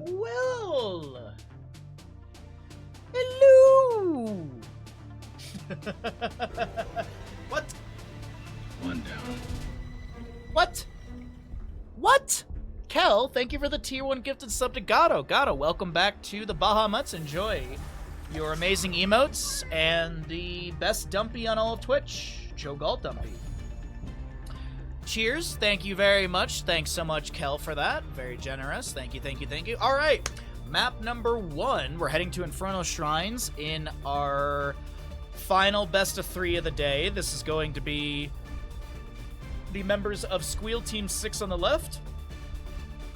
Well, hello. What? One down. What? What? Kel, thank you for the tier 1 gifted sub to Gato. Gato, welcome back to the Bahamuts. Enjoy your amazing emotes and the best dumpy on all of Twitch, Cho'Galt Dumpy. Cheers. Thank you very much. Thanks so much, Kel, for that. Very generous. Thank you, thank you, thank you. All right. Map number 1. We're heading to Inferno Shrines in our final best of 3 of the day. This is going to be the members of Squeal Team 6 on the left.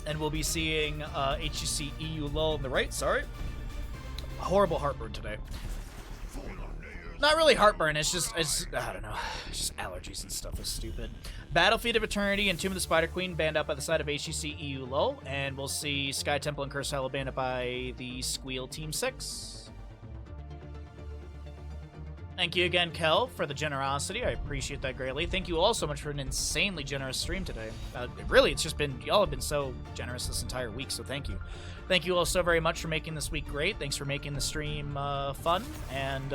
And we'll be seeing HGCEULUL on the right. Sorry. Horrible heartburn today. Not really heartburn, it's just, I don't know. It's just allergies and stuff is stupid. Battlefield of Eternity and Tomb of the Spider Queen banned out by the side of HGCEULUL, and we'll see Sky Temple and Curse Hollow banned out by the Squeal Team 6. Thank you again, Kel, for the generosity. I appreciate that greatly. Thank you all so much for an insanely generous stream today. Really, it's just been, y'all have been so generous this entire week, so thank you. Thank you all so very much for making this week great. Thanks for making the stream fun, and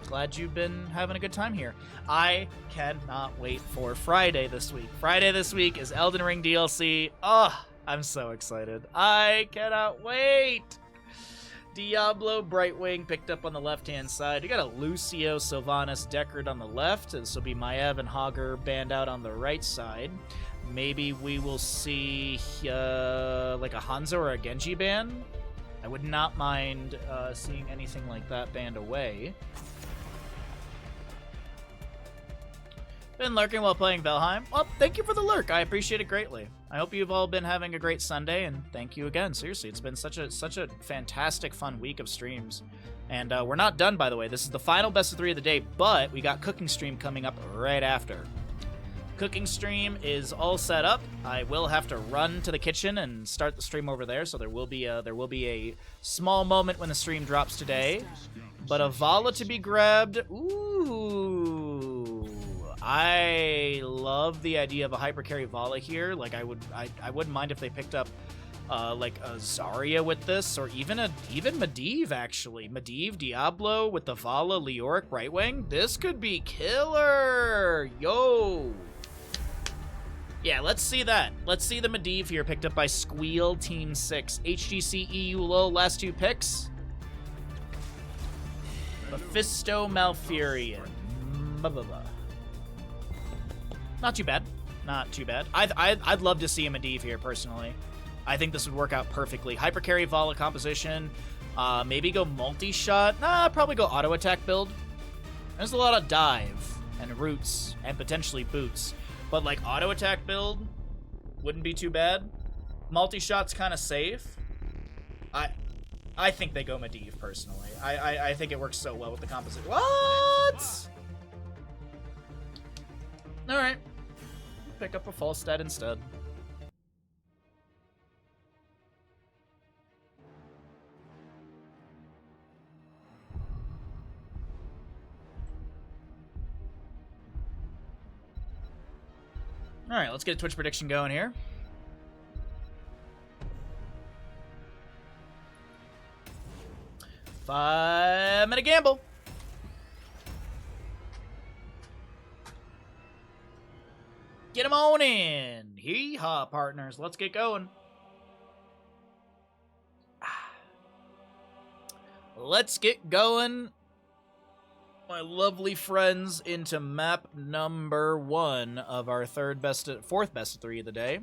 glad you've been having a good time here. I cannot wait for Friday this week. Friday this week is Elden Ring DLC. Oh, I'm so excited. I cannot wait. Diablo Brightwing picked up on the left-hand side. You got a Lucio Sylvanas Deckard on the left. This will be Maiev and Hogger banned out on the right side. Maybe we will see like a Hanzo or a Genji ban. I would not mind seeing anything like that banned away. Been lurking while playing Valheim. Well, thank you for the lurk. I appreciate it greatly. I hope you've all been having a great Sunday, and thank you again. Seriously, it's been such a fantastic, fun week of streams. And we're not done, by the way. This is the final best of 3 of the day, but we got cooking stream coming up right after. Cooking stream is all set up. I will have to run to the kitchen and start the stream over there, so there will be a small moment when the stream drops today. But a Vala to be grabbed. Ooh. I love the idea of a hypercarry Vala here. Like I wouldn't mind if they picked up like a Zarya with this, or even Medivh actually. Medivh, Diablo with the Vala, Leoric, Brightwing. This could be killer. Yo. Yeah, let's see that. Let's see the Medivh here picked up by Squeal Team 6. HGCEULUL last 2 picks. Mephisto Malfurion. Not too bad. Not too bad. I'd love to see a Medivh here, personally. I think this would work out perfectly. Hypercarry Vala composition. Maybe go multi-shot. Nah, probably go auto-attack build. There's a lot of dive and roots and potentially boots. But, like, auto-attack build wouldn't be too bad. Multi-shot's kind of safe. I think they go Medivh, personally. I think it works so well with the composition. What? Alright. Pick up a Falstad instead. Alright, let's get a Twitch prediction going here. Five-minute gamble. Get him on in. Hee-haw, partners. Let's get going. Let's get going. My lovely friends, into map number 1 of our fourth best of 3 of the day.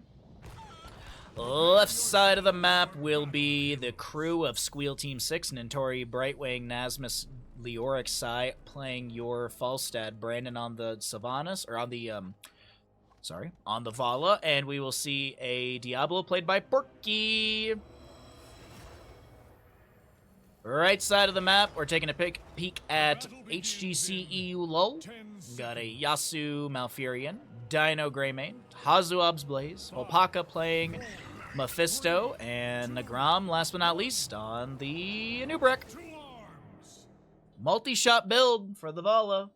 Left side of the map will be the crew of Squeal Team 6, Nintori, Brightwing, Nasmus, Leoric, Sai, playing your Falstad, Brandon on the Sylvanas, or on the, on the Vala, and we will see a Diablo played by Porky. Right side of the map, we're taking a peek at HGCEULUL. Got a Yasu Malfurion, Dino Greymane, Hazuab's Blaze, Opaka playing Mephisto, and Nagram, last but not least, on the Anubrek. Multi-shot build for the Vala.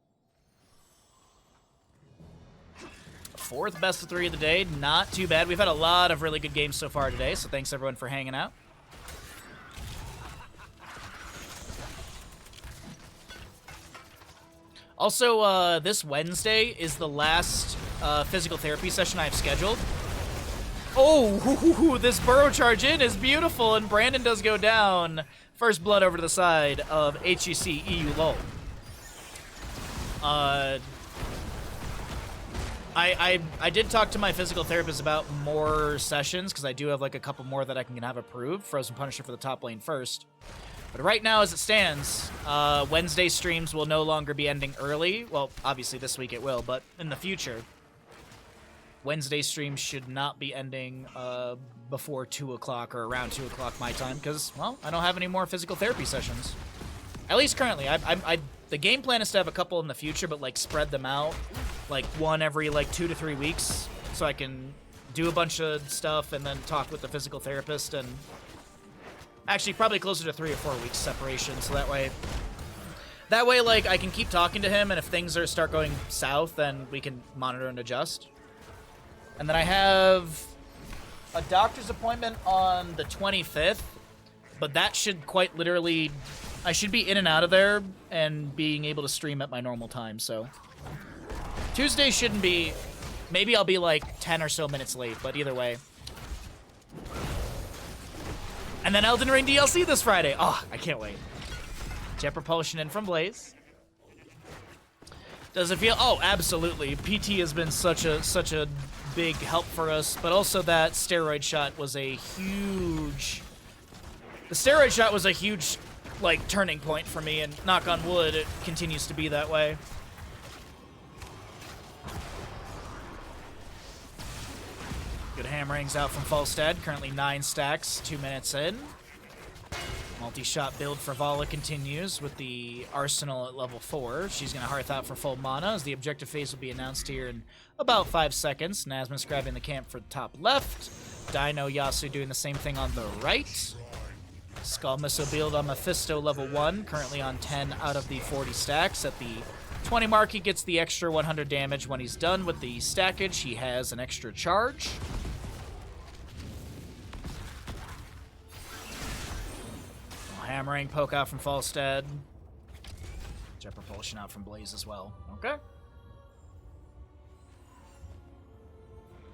Fourth best of 3 of the day, not too bad. We've had a lot of really good games so far today, so thanks everyone for hanging out. Also, this Wednesday is the last physical therapy session I have scheduled. Oh, this burrow charge in is beautiful, and Brandon does go down. First blood over to the side of HGCEULUL. I did talk to my physical therapist about more sessions, because I do have like a couple more that I can have approved. Frozen Punisher for the top lane first. But right now, as it stands, Wednesday streams will no longer be ending early. Well, obviously this week it will, but in the future, Wednesday streams should not be ending before 2 o'clock or around 2 o'clock my time, because, well, I don't have any more physical therapy sessions. At least currently. The game plan is to have a couple in the future, but, like, spread them out, like, one every, like, 2 to 3 weeks, so I can do a bunch of stuff and then talk with the physical therapist, and actually probably closer to 3 or 4 weeks separation, so that way, like, I can keep talking to him, and if things start going south, then we can monitor and adjust. And then I have a doctor's appointment on the 25th, but that should quite literally, I should be in and out of there and being able to stream at my normal time, so Tuesday shouldn't be, maybe I'll be like 10 or so minutes late, but either way. And then Elden Ring DLC this Friday. Oh, I can't wait. Jet propulsion in from Blaze. Does it feel? Oh, absolutely. PT has been such a big help for us, but also that steroid shot was a huge. The steroid shot was a huge, like, turning point for me, and knock on wood, it continues to be that way. Good hammerings out from Falstad. Currently 9 stacks, 2 minutes in. Multi-shot build for Vala continues with the Arsenal at level 4. She's going to hearth out for full mana as the objective phase will be announced here in about 5 seconds. Nasmus grabbing the camp for the top left. Dino Yasu doing the same thing on the right. Skull Missile build on Mephisto level 1, currently on 10 out of the 40 stacks. At the 20 mark, he gets the extra 100 damage. When he's done with the stackage, he has an extra charge. Hammering poke out from Falstad. Jet propulsion out from Blaze as well. Okay.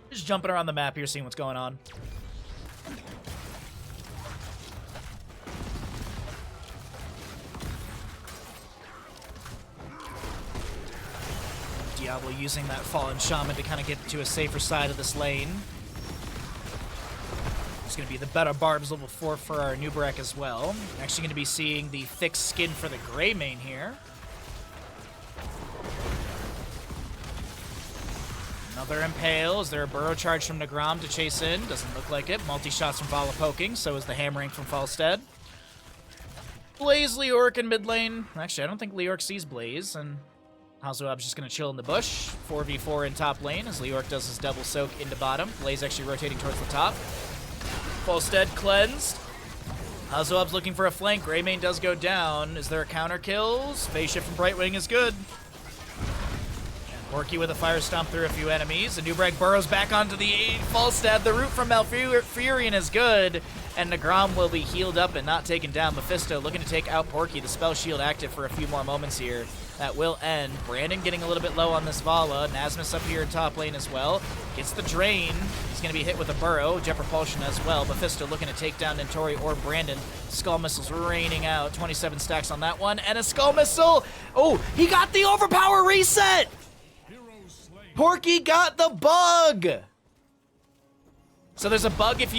Just jumping around the map here, seeing what's going on. Diablo using that Fallen Shaman to kind of get to a safer side of this lane. It's going to be the Better Barbs level 4 for our Anubrek as well. Actually going to be seeing the thick skin for the Greymane here. Another Impale. Is there a Burrow Charge from Nagram to chase in? Doesn't look like it. Multi-shots from Vala poking, so is the hammering from Falstad. Blaze Leoric in mid lane. Actually, I don't think Leoric sees Blaze, and Hazuab's just going to chill in the bush. 4v4 in top lane as Leoric does his double soak into bottom. Blaze actually rotating towards the top. Falstad cleansed. Hazuab's looking for a flank. Greymane does go down. Is there a counter kills? Phase shift from Brightwing is good. And Porky with a fire stomp through a few enemies. Anubrek burrows back onto the Falstad. The root from Malfurion is good. And Nagram will be healed up and not taken down. Mephisto looking to take out Porky. The spell shield active for a few more moments here. That will end. Brandon getting a little bit low on this Vala. Nasmus up here in top lane as well. Gets the drain. He's going to be hit with a burrow. Jet propulsion as well. Mephisto looking to take down Nentori or Brandon. Skull missiles raining out. 27 stacks on that one. And a skull missile. Oh, he got the overpower reset. Porky got the bug. So there's a bug if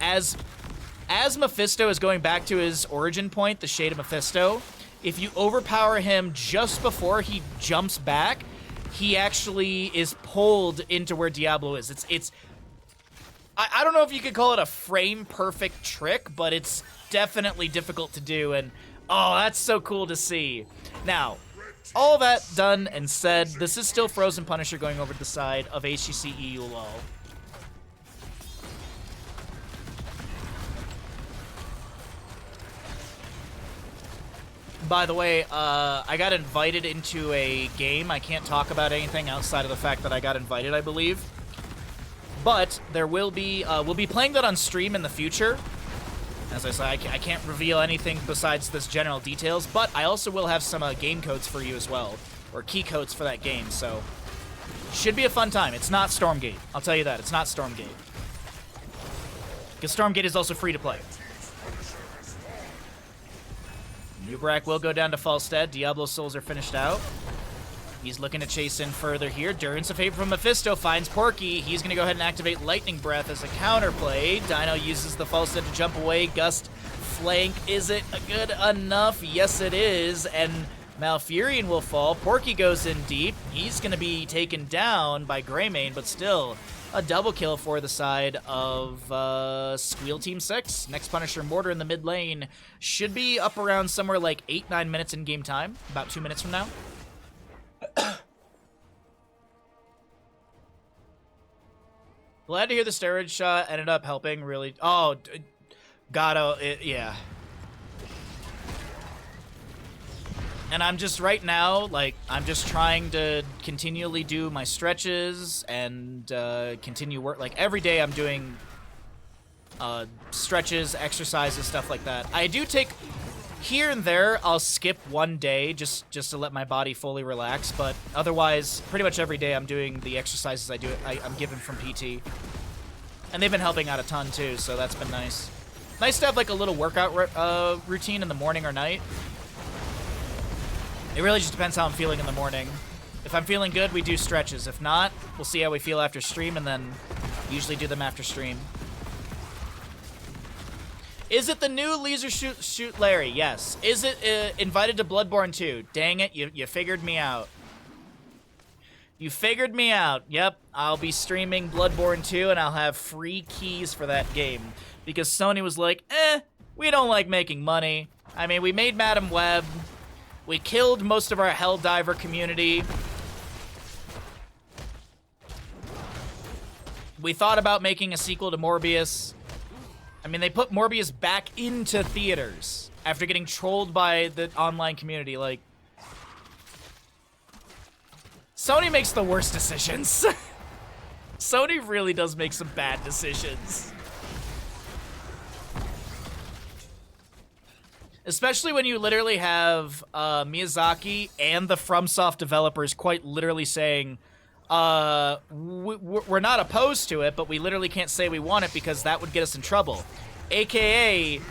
as Mephisto is going back to his origin point, the Shade of Mephisto, if you overpower him just before he jumps back, he actually is pulled into where Diablo is. I don't know if you could call it a frame perfect trick, but it's definitely difficult to do, and oh, that's so cool to see. Now, all that done and said, this is still Frozen Punisher going over to the side of HGCEULUL. By the way, I got invited into a game. I can't talk about anything outside of the fact that I got invited, I believe. But there will be, we'll be playing that on stream in the future. As I said, I can't reveal anything besides this general details, but I also will have some game codes for you as well, or key codes for that game, so should be a fun time. It's not Stormgate. I'll tell you that. It's not Stormgate. Because Stormgate is also free to play. Ubrak will go down to Falstead. Diablo's souls are finished out. He's looking to chase in further here. Durance of Fate from Mephisto finds Porky. He's going to go ahead and activate Lightning Breath as a counterplay. Dino uses the Falstead to jump away. Gust flank. Is it good enough? Yes, it is. And Malfurion will fall. Porky goes in deep. He's going to be taken down by Greymane, but still a double kill for the side of Squeal Team 6. Next Punisher Mortar in the mid lane should be up around somewhere like 8-9 minutes in game time. About 2 minutes from now. Glad to hear the steroid shot ended up helping, really. Oh, yeah. And I'm just, right now, like, I'm just trying to continually do my stretches and continue work. Like, every day I'm doing stretches, exercises, stuff like that. I do take, here and there, I'll skip one day just to let my body fully relax. But otherwise, pretty much every day I'm doing the exercises I'm given from PT. And they've been helping out a ton, too, so that's been nice. Nice to have, like, a little workout routine in the morning or night. It really just depends how I'm feeling in the morning. If I'm feeling good, we do stretches. If not, we'll see how we feel after stream, and then usually do them after stream. Is it the new Laser Shoot Larry? Yes. Is it invited to Bloodborne 2? Dang it, you figured me out. You figured me out. Yep, I'll be streaming Bloodborne 2, and I'll have free keys for that game. Because Sony was like, we don't like making money. I mean, we made Madam Web. We killed most of our Helldiver community. We thought about making a sequel to Morbius. I mean, they put Morbius back into theaters after getting trolled by the online community. Like, Sony makes the worst decisions. Sony really does make some bad decisions. Especially when you literally have Miyazaki and the FromSoft developers quite literally saying, we're not opposed to it, but we literally can't say we want it because that would get us in trouble. AKA,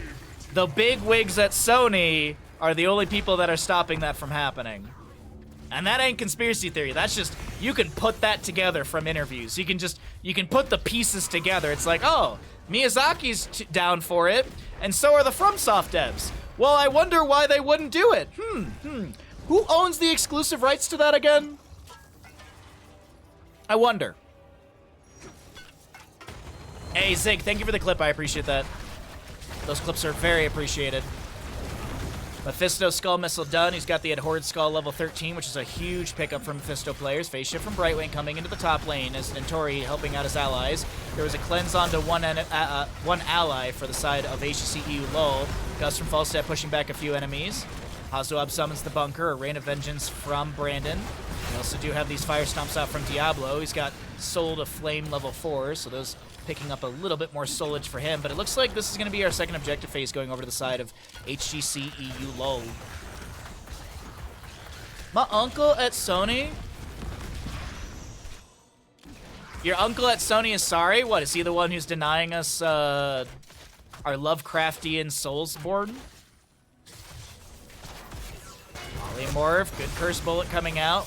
the big wigs at Sony are the only people that are stopping that from happening. And that ain't conspiracy theory. That's just, you can put that together from interviews. You can put the pieces together. It's like, oh, Miyazaki's down for it, and so are the FromSoft devs. Well, I wonder why they wouldn't do it. Who owns the exclusive rights to that again? I wonder. Hey, Zig, thank you for the clip. I appreciate that. Those clips are very appreciated. Mephisto Skull Missile done. He's got the Adhorred Skull level 13, which is a huge pickup for Mephisto players. Phase shift from Brightwing coming into the top lane as Nentori helping out his allies. There was a cleanse onto one ally for the side of HGCEULUL. Gust from Falstad pushing back a few enemies. Hazuab summons the bunker, a Rain of Vengeance from Brandon. We also do have these fire stomps out from Diablo. He's got Soul to Flame level 4, so those picking up a little bit more soulage for him. But it looks like this is going to be our second objective phase going over to the side of HGCEULUL. My uncle at Sony? Your uncle at Sony is sorry? What, is he the one who's denying us, our Lovecraftian Soulsborne? Polymorph, good curse bullet coming out.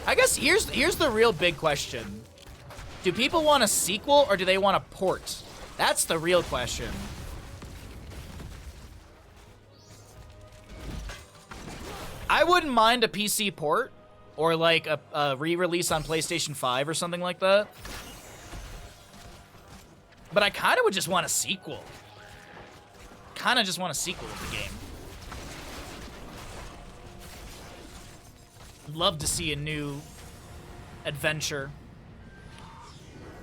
I guess here's the real big question. Do people want a sequel or do they want a port? That's the real question. I wouldn't mind a PC port or like a re-release on PlayStation 5 or something like that. But I kind of would just want a sequel. Kind of just want a sequel of the game. Love to see a new adventure.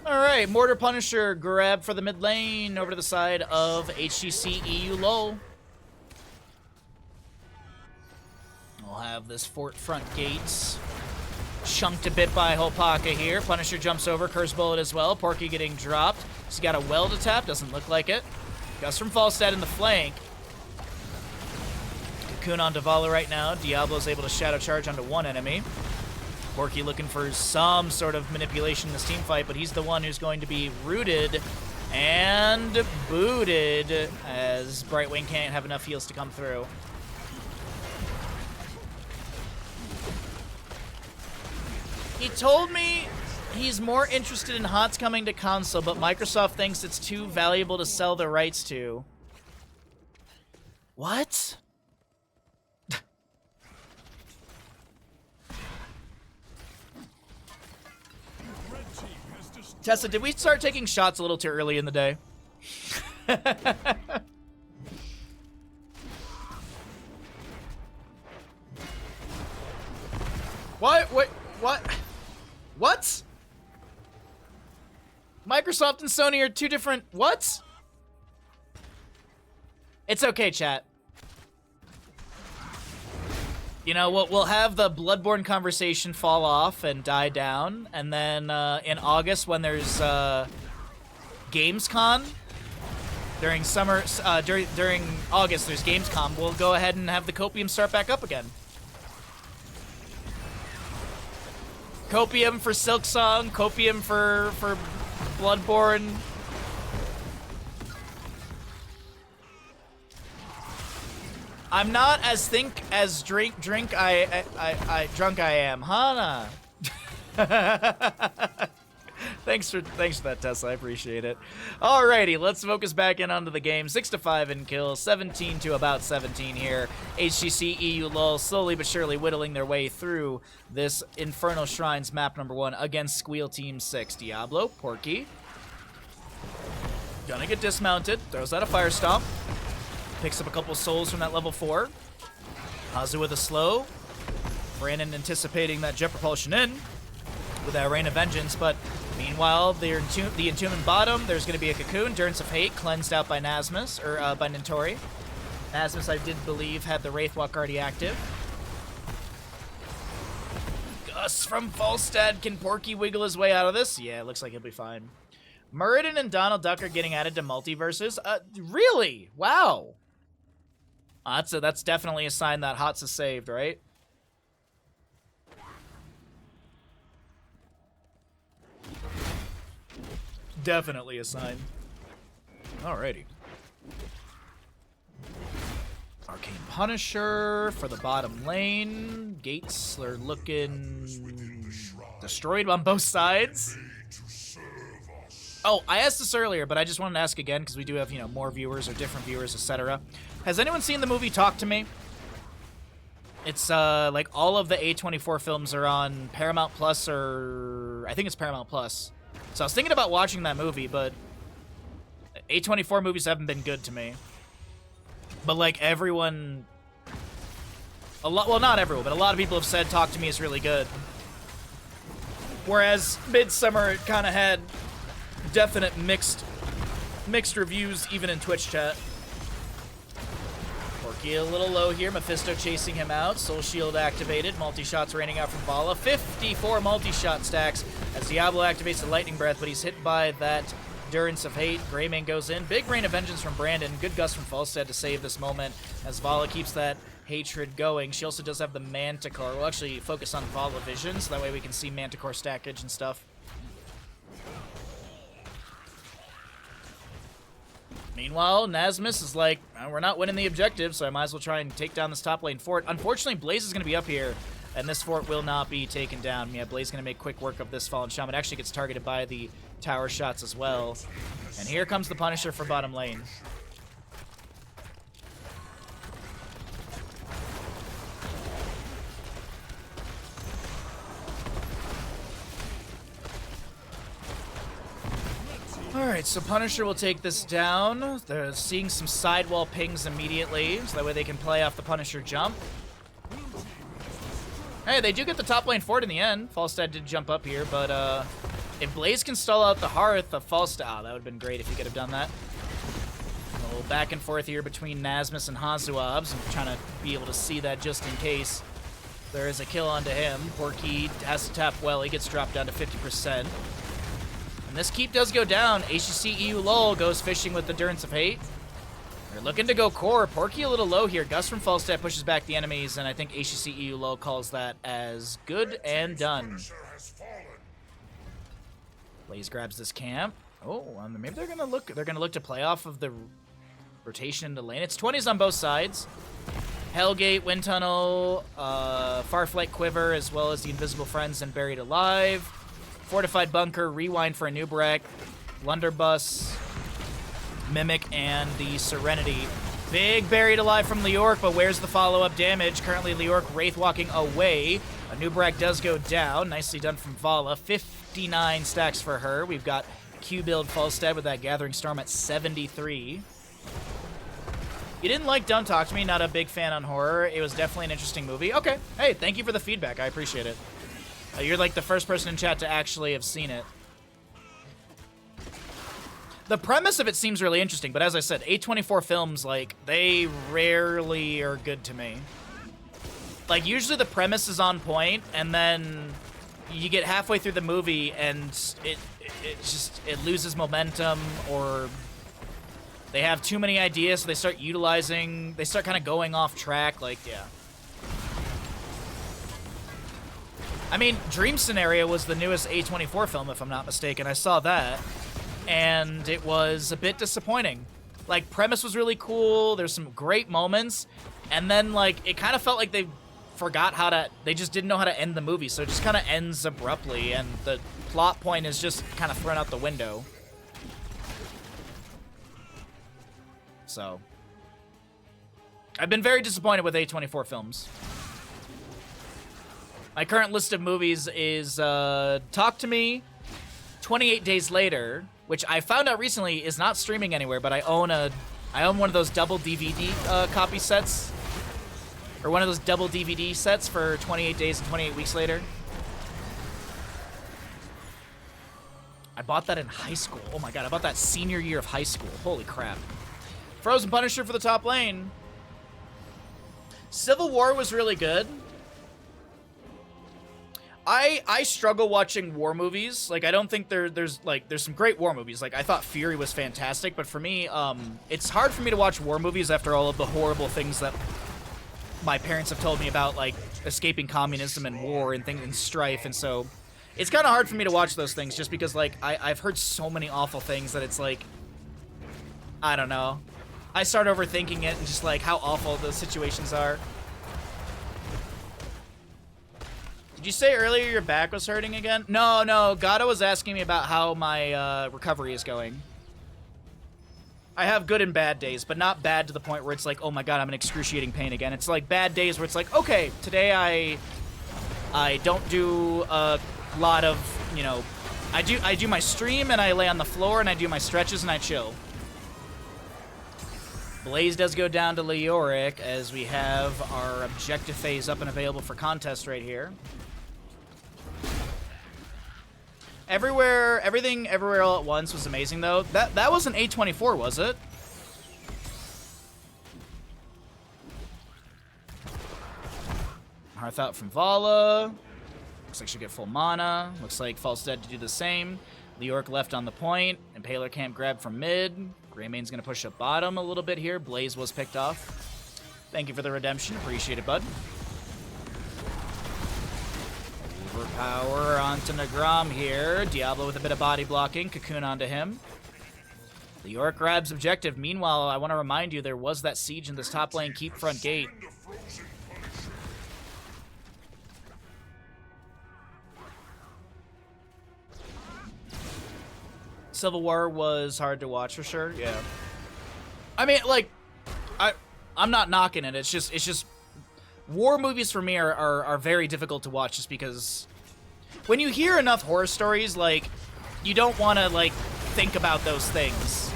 Alright, Mortar Punisher grab for the mid lane over to the side of HGCEULUL. We'll have this fort front gates chunked a bit by Holpaka here. Punisher jumps over, curse bullet as well. Porky getting dropped. He's got a well to tap, doesn't look like it. Gus from Falstad in the flank. Cocoon on Davala right now. Diablo's able to shadow charge onto one enemy. Porky looking for some sort of manipulation in this team fight, but he's the one who's going to be rooted and booted as Brightwing can't have enough heals to come through. He told me he's more interested in HOTS coming to console, but Microsoft thinks it's too valuable to sell the rights to. What? Tessa, did we start taking shots a little too early in the day? What? Wait, what? What? Microsoft and Sony are two different... What? It's okay, chat. You know, we'll have the Bloodborne conversation fall off and die down, and then in August when there's Gamescom, during summer, during August there's Gamescom, we'll go ahead and have the Copium start back up again. Copium for Silksong, Copium for Bloodborne. I'm not as drunk I am, Hana. Thanks for that, Tessa. I appreciate it. Alrighty, let's focus back in onto the game. 6-5 in kills, 17 to about 17 here. HGCEULUL slowly but surely whittling their way through this Infernal Shrines map number 1 against Squeal Team 6. Diablo, Porky. Gonna get dismounted. Throws out a Fire Stomp. Picks up a couple souls from that level 4. Hanzo with a slow. Brandon anticipating that jet propulsion in with that Rain of Vengeance, but meanwhile, the Entombment bottom, there's going to be a Cocoon. Endurance of Hate cleansed out by Nasmus, or by Nintori. Nasmus, I did believe, had the Wraithwalk already active. Gus from Falstad. Can Porky wiggle his way out of this? Yeah, it looks like he'll be fine. Muradin and Donald Duck are getting added to multiverses. Really? Wow. That's definitely a sign that HOTS is saved, right? Definitely a sign. Alrighty. Arcane Punisher for the bottom lane. Gates are looking destroyed on both sides. Oh, I asked this earlier, but I just wanted to ask again because we do have, you know, more viewers or different viewers, etc. Has anyone seen the movie Talk to Me? It's like all of the A24 films are on Paramount Plus, or I think it's Paramount Plus. So I was thinking about watching that movie, but A24 movies haven't been good to me. But like everyone, well, not everyone, but a lot of people have said Talk to Me is really good. Whereas Midsummer, it kind of had definite mixed reviews, even in Twitch chat. Porky a little low here. Mephisto chasing him out. Soul Shield activated. Multi-shots raining out from Vala. 54 multi-shot stacks as Diablo activates the Lightning Breath, but he's hit by that Endurance of Hate. Greymane goes in. Big Rain of Vengeance from Brandon. Good Gus from Falstad to save this moment as Vala keeps that hatred going. She also does have the Manticore. We'll actually focus on Vala Vision, so that way we can see Manticore stackage and stuff. Meanwhile, Nasmus is like, we're not winning the objective, so I might as well try and take down this top lane fort. Unfortunately, Blaze is going to be up here, and this fort will not be taken down. Yeah, Blaze is going to make quick work of this Fallen Shaman. It actually gets targeted by the tower shots as well. And here comes the Punisher for bottom lane. Alright, so Punisher will take this down. They're seeing some sidewall pings immediately, so that way they can play off the Punisher jump. Hey, they do get the top lane fort in the end. Falstad did jump up here, but if Blaze can stall out the Hearth of Falstad... Oh, that would have been great if he could have done that. A little back and forth here between Nasmus and Hazuabs. I'm trying to be able to see that just in case there is a kill onto him. Porky has to tap well. He gets dropped down to 50%. And this keep does go down. HGCEULUL goes fishing with the Durance of Hate. They're looking to go core. Porky a little low here. Gus from Falstad pushes back the enemies, and I think HGCEULUL calls that as good and done. Blaze grabs this camp. Oh, maybe they're gonna look. They're gonna look to play off of the rotation into lane. It's 20s on both sides. Hellgate, Wind Tunnel, Farflight Quiver, as well as the Invisible Friends and Buried Alive. Fortified Bunker, Rewind for a Nubrek, Blunderbuss, Mimic, and the Serenity. Big Buried Alive from Leorc, but where's the follow-up damage? Currently, Leorc Wraith walking away. A Nubrek does go down. Nicely done from Vala. 59 stacks for her. We've got Q-Build Falstad with that Gathering Storm at 73. You didn't like Don't Talk to Me, not a big fan on horror. It was definitely an interesting movie. Okay. Hey, thank you for the feedback. I appreciate it. You're like the first person in chat to actually have seen it. The premise of it seems really interesting, but as I said, A24 films, like, they rarely are good to me. Like, usually the premise is on point, and then you get halfway through the movie, and it loses momentum, or they have too many ideas, so they start kind of going off track, like, yeah. I mean, Dream Scenario was the newest A24 film, if I'm not mistaken. I saw that, and it was a bit disappointing. Like, premise was really cool, there's some great moments, and then, like, it kind of felt like they forgot how to... They just didn't know how to end the movie, so it just kind of ends abruptly, and the plot point is just kind of thrown out the window. So, I've been very disappointed with A24 films. My current list of movies is Talk to Me, 28 Days Later, which I found out recently is not streaming anywhere, but I own one of those double DVD copy sets, or one of those double DVD sets for 28 Days and 28 Weeks Later. I bought that in high school. Oh my god, I bought that senior year of high school. Holy crap. Frozen Punisher for the top lane. Civil War was really good. I struggle watching war movies. Like, I don't think there's some great war movies. Like, I thought Fury was fantastic, but for me, it's hard for me to watch war movies after all of the horrible things that my parents have told me about, like, escaping communism and war and things and strife, and so it's kind of hard for me to watch those things just because, like, I've heard so many awful things that it's like, I don't know. I start overthinking it and just, like, how awful those situations are. Did you say earlier your back was hurting again? No. Gato was asking me about how my recovery is going. I have good and bad days, but not bad to the point where it's like, oh my god, I'm in excruciating pain again. It's like bad days where it's like, okay, today I don't do a lot of, you know, I do my stream and I lay on the floor and I do my stretches and I chill. Blaze does go down to Leoric as we have our objective phase up and available for contest right here. Everything, everywhere, all at once was amazing, though. That wasn't A24, was it? Hearth out from Vala. Looks like she'll get full mana. Looks like Falstad to do the same. Leoric left on the point. Impaler can't grab from mid. Greymane's going to push up bottom a little bit here. Blaze was picked off. Thank you for the redemption. Appreciate it, bud. Overpower onto Nagram here. Diablo with a bit of body blocking. Cocoon onto him. The York grabs objective. Meanwhile, I want to remind you there was that siege in this top lane keep front gate. Civil War was hard to watch for sure. Yeah. I mean, like, I'm not knocking it. It's just war movies for me are very difficult to watch just because when you hear enough horror stories, like, you don't want to, like, think about those things.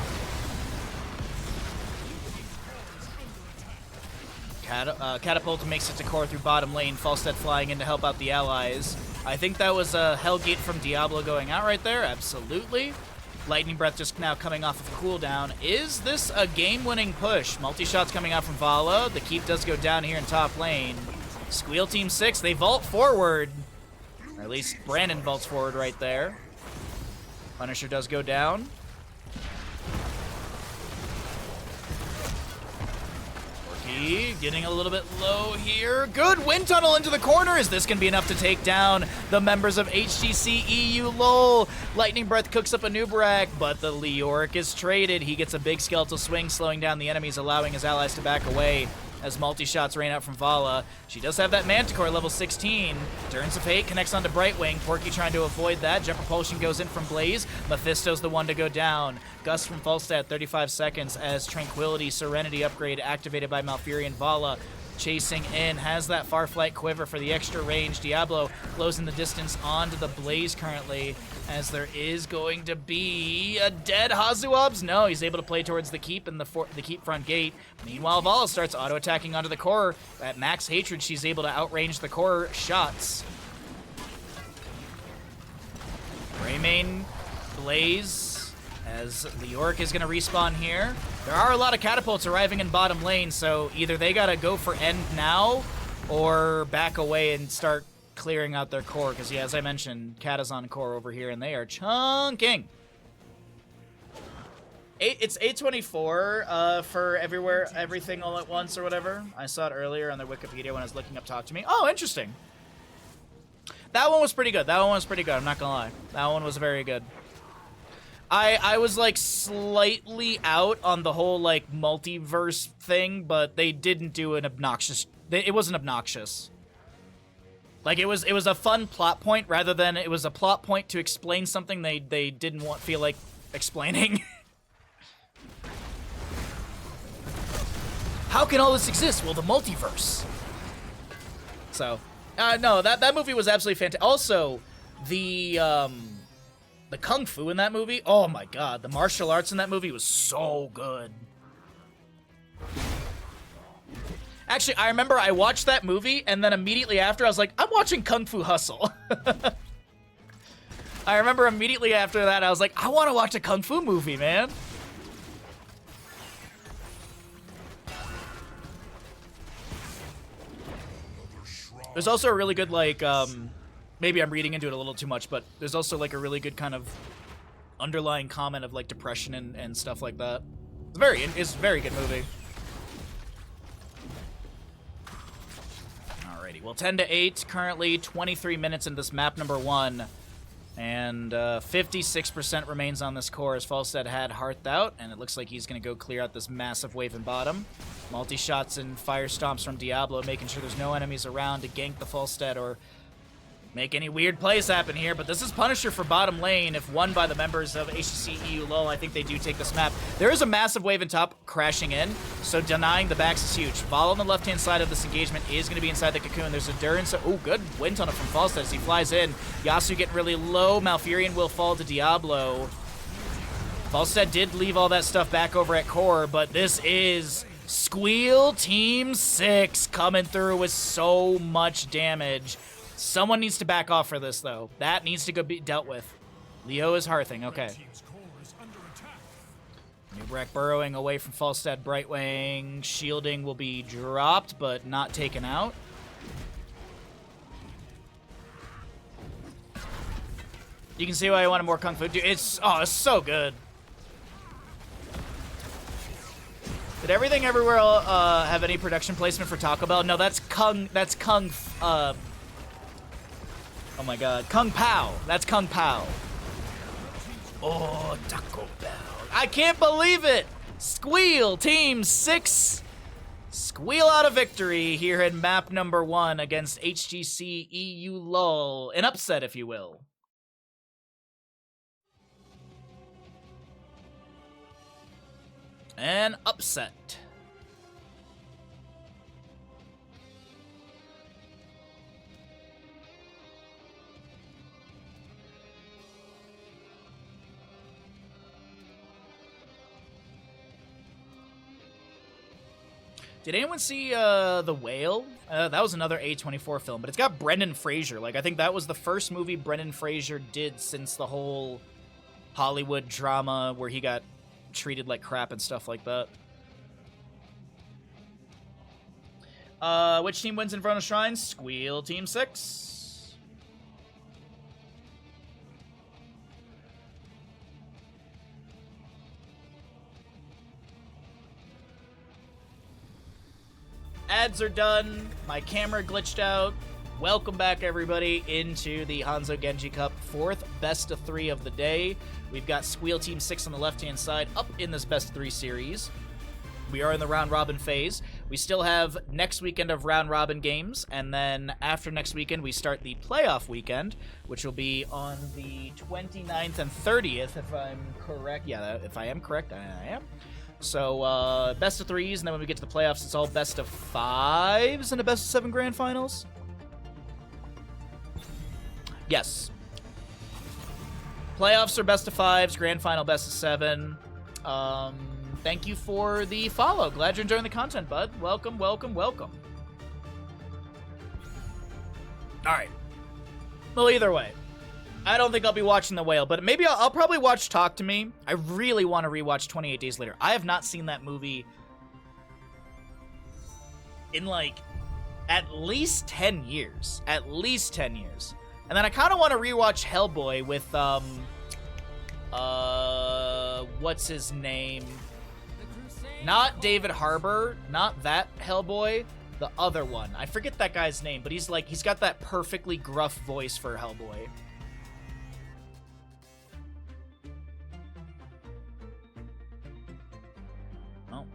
Catapult makes it to core through bottom lane. Falstead flying in to help out the allies. I think that was a Hellgate from Diablo going out right there. Absolutely. Lightning Breath just now coming off of cooldown. Is this a game-winning push? Multi-shots coming out from Vala. The keep does go down here in top lane. Squeal Team 6, they vault forward. Or at least Brandon vaults forward right there. Punisher does go down. Orky getting a little bit low here. Good wind tunnel into the corner. Is this going to be enough to take down the members of HGCEULUL? Lightning Breath cooks up a Nubarak, but the Leoric is traded. He gets a big skeletal swing, slowing down the enemies, allowing his allies to back away as multi-shots rain out from Vala. She does have that Manticore level 16. Turns of Fate connects onto Brightwing. Porky trying to avoid that. Jet Propulsion goes in from Blaze. Mephisto's the one to go down. Gust from Falstad, 35 seconds as Tranquility Serenity upgrade activated by Malfurion. Vala chasing in, has that Farflight Quiver for the extra range. Diablo closing the distance onto the Blaze currently, as there is going to be a dead Hazuabs. No, he's able to play towards the keep and the keep front gate. Meanwhile, Vala starts auto-attacking onto the core. At max hatred, she's able to outrange the core shots. Greymane, Blaze, as Leoric is going to respawn here. There are a lot of catapults arriving in bottom lane, so either they got to go for end now or back away and start clearing out their core, because, yeah, as I mentioned, Cat is on core over here, and they are chunking. It's 824 for everything all at once or whatever. I saw it earlier on their Wikipedia when I was looking up Talk to Me. Oh, interesting. That one was pretty good. That one was pretty good. I'm not going to lie. That one was very good. I was, like, slightly out on the whole, like, multiverse thing, but they didn't do an obnoxious... It wasn't obnoxious. Like, it was a fun plot point rather than it was a plot point to explain something they didn't feel like explaining. How can all this exist? Well, the multiverse. So, no, that movie was absolutely fantastic. Also, the kung fu in that movie, oh my god, the martial arts in that movie was so good. Actually, I remember I watched that movie, and then immediately after, I was like, I'm watching Kung Fu Hustle. I remember immediately after that, I was like, I want to watch a Kung Fu movie, man. There's also a really good, like, maybe I'm reading into it a little too much, but there's also, like, a really good kind of underlying comment of, like, depression and stuff like that. It's a very good movie. Alrighty, well, 10-8, currently 23 minutes into this map number 1, and 56% remains on this core as Falstad had Hearth out, and it looks like he's going to go clear out this massive wave in bottom. Multi-shots and fire stomps from Diablo, making sure there's no enemies around to gank the Falstad or make any weird plays happen here, but this is Punisher for bottom lane. If won by the members of HGCEULUL, I think they do take this map. There is a massive wave in top crashing in, so denying the backs is huge. Vala on the left-hand side of this engagement is going to be inside the cocoon. There's a Durin, so oh, good wind tunnel from Falstad as he flies in. Yasuo getting really low. Malfurion will fall to Diablo. Falstad did leave all that stuff back over at core, but this is Squeal Team 6 coming through with so much damage. Someone needs to back off for this, though. That needs to go be dealt with. Leo is hearthing. Okay. Nubarak burrowing away from Falstad Brightwing. Shielding will be dropped, but not taken out. You can see why I wanted more Kung Fu. Dude, it's so good. Did Everything Everywhere have any production placement for Taco Bell? No, that's Kung. That's Kung. Oh my God, Kung Pao. That's Kung Pao. Oh, Taco Bell. I can't believe it. Squeal Team 6. Squeal out a victory here in map number 1 against HGCEULUL. An upset, if you will. An upset. Did anyone see The Whale? That was another A24 film, but it's got Brendan Fraser. Like, I think that was the first movie Brendan Fraser did since the whole Hollywood drama where he got treated like crap and stuff like that. Which team wins Inferno Shrine? Squeal Team 6. Ads are done. My camera glitched out. Welcome back, everybody, into the Hanzo Genji Cup, 4th best of 3 of the day. We've got Squeal Team 6 on the left-hand side up in this best of 3 series. We are in the round-robin phase. We still have next weekend of round-robin games, and then after next weekend, we start the playoff weekend, which will be on the 29th and 30th, if I'm correct. Yeah, if I am correct, I am. So, best of 3s, and then when we get to the playoffs, it's all best of 5s and a best of 7 grand finals. Yes. Playoffs are best of 5s, grand final best of 7. Thank you for the follow. Glad you're enjoying the content, bud. Welcome, welcome, welcome. All right. Well, either way, I don't think I'll be watching The Whale, but maybe I'll probably watch Talk to Me. I really want to rewatch 28 Days Later. I have not seen that movie in, like, at least 10 years. At least 10 years. And then I kind of want to rewatch Hellboy with, what's his name? Not David Harbour, not that Hellboy, the other one. I forget that guy's name, but he's got that perfectly gruff voice for Hellboy. Oh.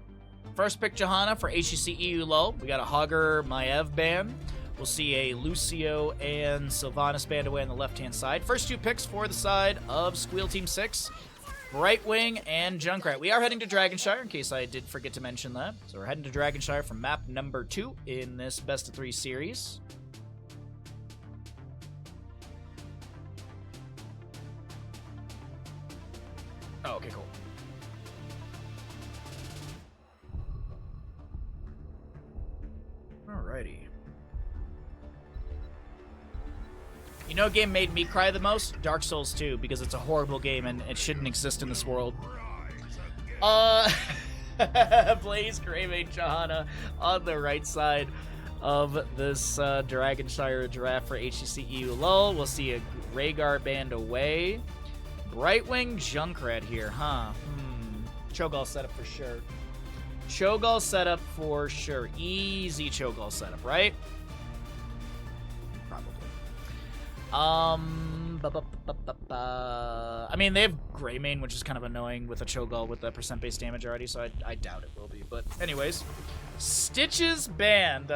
First pick Johanna for HGCEULUL. We got a Hogger Maev band. We'll see a Lucio and Sylvanas band away on the left-hand side. First 2 picks for the side of Squeal Team 6. Brightwing and Junkrat. We are heading to Dragonshire, in case I did forget to mention that. So we're heading to Dragonshire for map number 2 in this best of 3 series. Oh, okay, cool. Alrighty. You know what game made me cry the most? Dark Souls 2, because it's a horrible game and it shouldn't exist in this world. Blaze Greymane Johanna on the right side of this Dragonshire draft for HGCEULUL. We'll see a Rhaegar band away. Brightwing Junkrat here, huh? Cho'Gall setup for sure. Cho'Gall setup for sure. Easy Cho'Gall setup, right? I mean, they have Greymane, which is kind of annoying with a Cho'Gall with the percent-based damage already, so I doubt it will be. But anyways, Stitches band.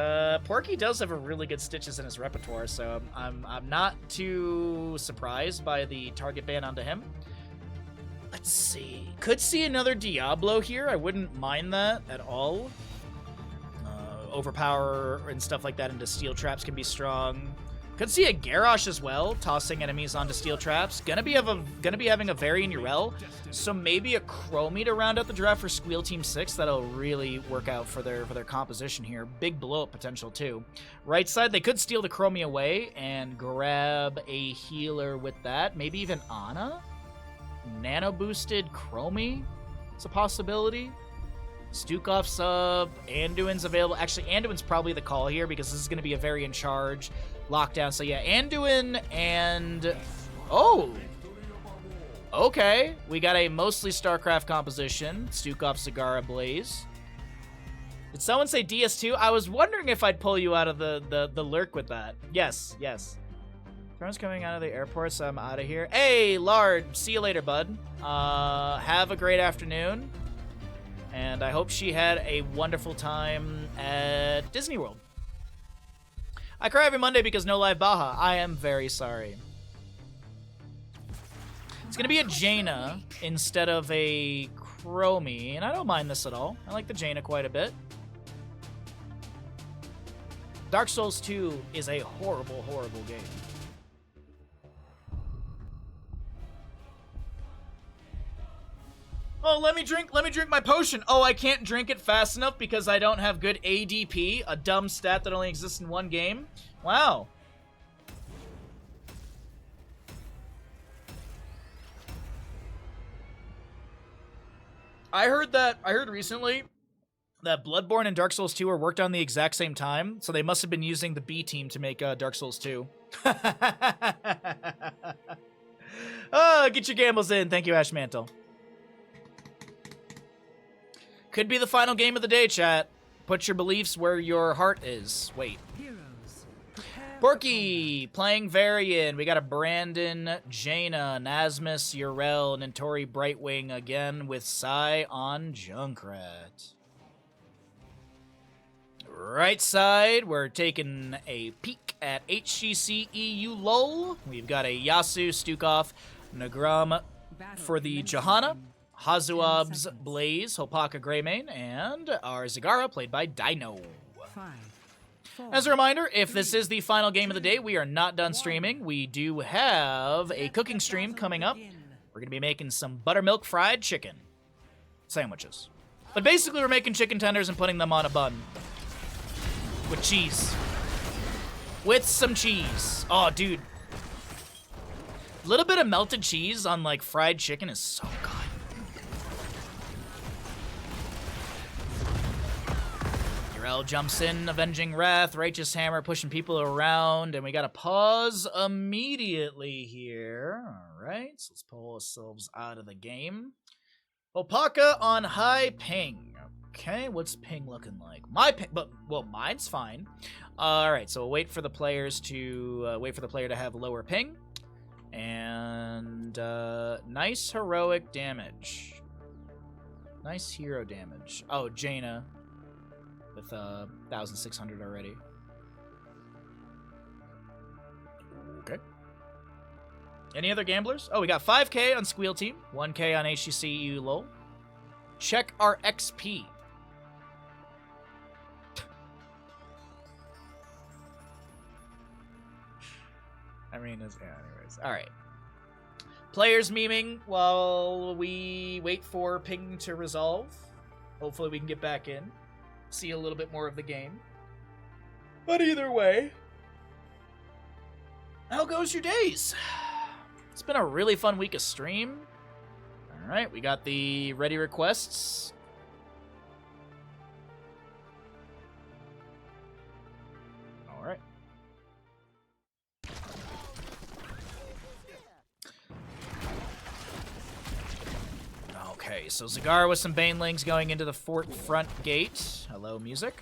Porky does have a really good Stitches in his repertoire, so I'm not too surprised by the target ban onto him. Let's see. Could see another Diablo here. I wouldn't mind that at all. Overpower and stuff like that into steel traps can be strong. Could see a Garrosh as well, tossing enemies onto steel traps. Gonna be having a Varian Yrel, so maybe a Chromie to round out the draft for Squeal Team 6. That'll really work out for their composition here. Big blow-up potential too. Right side, they could steal the Chromie away and grab a healer with that. Maybe even Ana? Nano boosted Chromie? It's a possibility. Stukov sub, Anduin's available. Actually, Anduin's probably the call here because this is going to be a Varian charge. Lockdown. So yeah, Anduin and... Oh! Okay. We got a mostly StarCraft composition. Stukov, Zagara, Blaze. Did someone say DS2? I was wondering if I'd pull you out of the lurk with that. Yes, yes. Everyone's coming out of the airport, so I'm out of here. Hey, Lard, see you later, bud. Have a great afternoon. And I hope she had a wonderful time at Disney World. I cry every Monday because no live Baja. I am very sorry. It's going to be a Jaina instead of a Chromie, and I don't mind this at all. I like the Jaina quite a bit. Dark Souls 2 is a horrible, horrible game. Oh, let me drink my potion. Oh, I can't drink it fast enough because I don't have good ADP, a dumb stat that only exists in one game. Wow. I heard recently that Bloodborne and Dark Souls 2 were worked on the exact same time, so they must have been using the B team to make Dark Souls 2. Oh, get your gambles in. Thank you, Ash Mantle. Could be the final game of the day, chat. Put your beliefs where your heart is. Wait. Borky playing Varian. We got a Brandon, Jaina, Nasmus, Urel, Nintori, Brightwing again with Sai on Junkrat. Right side, we're taking a peek at HGCEULUL. We've got a Yasu, Stukov, Nagram for the Johanna, Hazuab's Blaze, Hopaka Greymane, and our Zagara played by Dino. As a reminder, if this is the final game of the day, we are not done streaming. We do have a cooking stream coming up. We're going to be making some buttermilk fried chicken sandwiches. But basically, we're making chicken tenders and putting them on a bun. With cheese. With some cheese. Oh, dude. A little bit of melted cheese on, like, fried chicken is so good. Urel jumps in, Avenging Wrath, Righteous Hammer, pushing people around, and we gotta pause immediately here. Alright, so let's pull ourselves out of the game. Opaka on high ping. Okay, what's ping looking like? My ping, well, mine's fine. All right, so we'll wait for the players to wait for the player to have lower ping, and nice heroic damage, nice hero damage. Oh, Jaina with 1,600 already. Okay. Any other gamblers? Oh, we got 5K on Squeal team, 1K on HGCEULUL. Check our XP. I mean, yeah, anyways. Alright. Players memeing while we wait for ping to resolve. Hopefully we can get back in. See a little bit more of the game. But either way, how goes your days? It's been a really fun week of stream. Alright, we got the ready requests. Alright. Okay, so Zagara with some Banelings going into the fort front gate. Hello, music.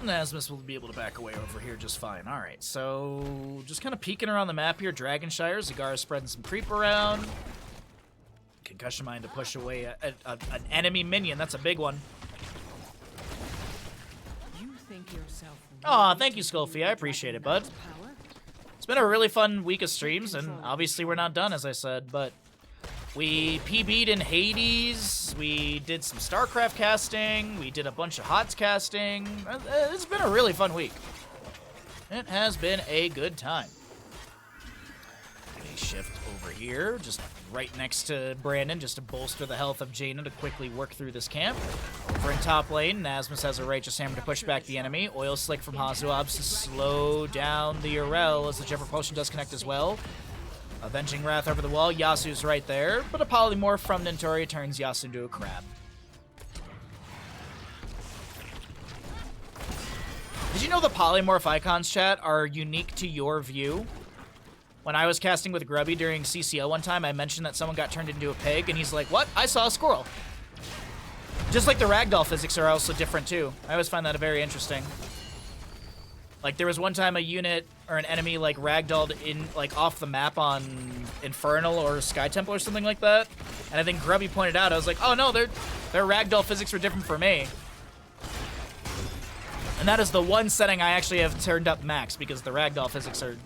Nasmus will be able to back away over here just fine. Alright, so just kind of peeking around the map here. Dragonshire, Zagara spreading some creep around. Concussion Mine to push away an enemy minion. That's a big one. Aw, thank you, Skullfie. I appreciate it, bud. It's been a really fun week of streams, and obviously we're not done, as I said, but we PB'd in Hades, we did some StarCraft casting, we did a bunch of HOTS casting. It's been a really fun week. It has been a good time. A shift over here, just right next to Brandon, just to bolster the health of Jaina to quickly work through this camp. Over in top lane, Nasmus has a Righteous Hammer to push back the enemy. Oil Slick from Hazuabs to slow down the Urel as the Jumper Potion does connect as well. Avenging Wrath over the wall, Yasu's right there, but a Polymorph from Nintori turns Yasu into a crab. Did you know the Polymorph icons, chat, are unique to your view? When I was casting with Grubby during CCO one time, I mentioned that someone got turned into a pig, and he's like, what? I saw a squirrel. Just like the ragdoll physics are also different, too. I always find that very interesting. Like, there was one time a unit or an enemy, like, ragdolled in, like, off the map on Infernal or Sky Temple or something like that. And I think Grubby pointed out, I was like, oh, no, their ragdoll physics were different for me. And that is the one setting I actually have turned up max, because the ragdoll physics are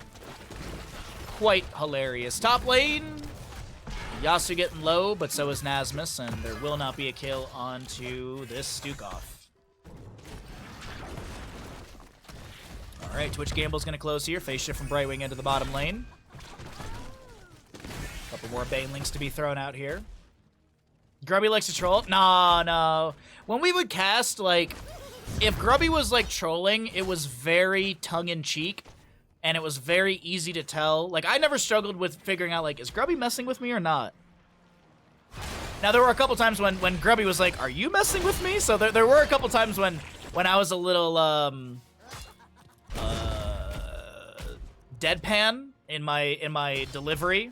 quite hilarious. Top lane, Yasuo getting low, but so is Nasmus, and there will not be a kill onto this Stukov. Alright, Twitch Gamble's gonna close here. Phase shift from Brightwing into the bottom lane. Couple more Banelings to be thrown out here. Grubby likes to troll. No. When we would cast, like, if Grubby was, like, trolling, it was very tongue-in-cheek, and it was very easy to tell. Like, I never struggled with figuring out, like, is Grubby messing with me or not? Now, there were a couple times when Grubby was like, are you messing with me? So there were a couple times when I was a little, deadpan in my delivery.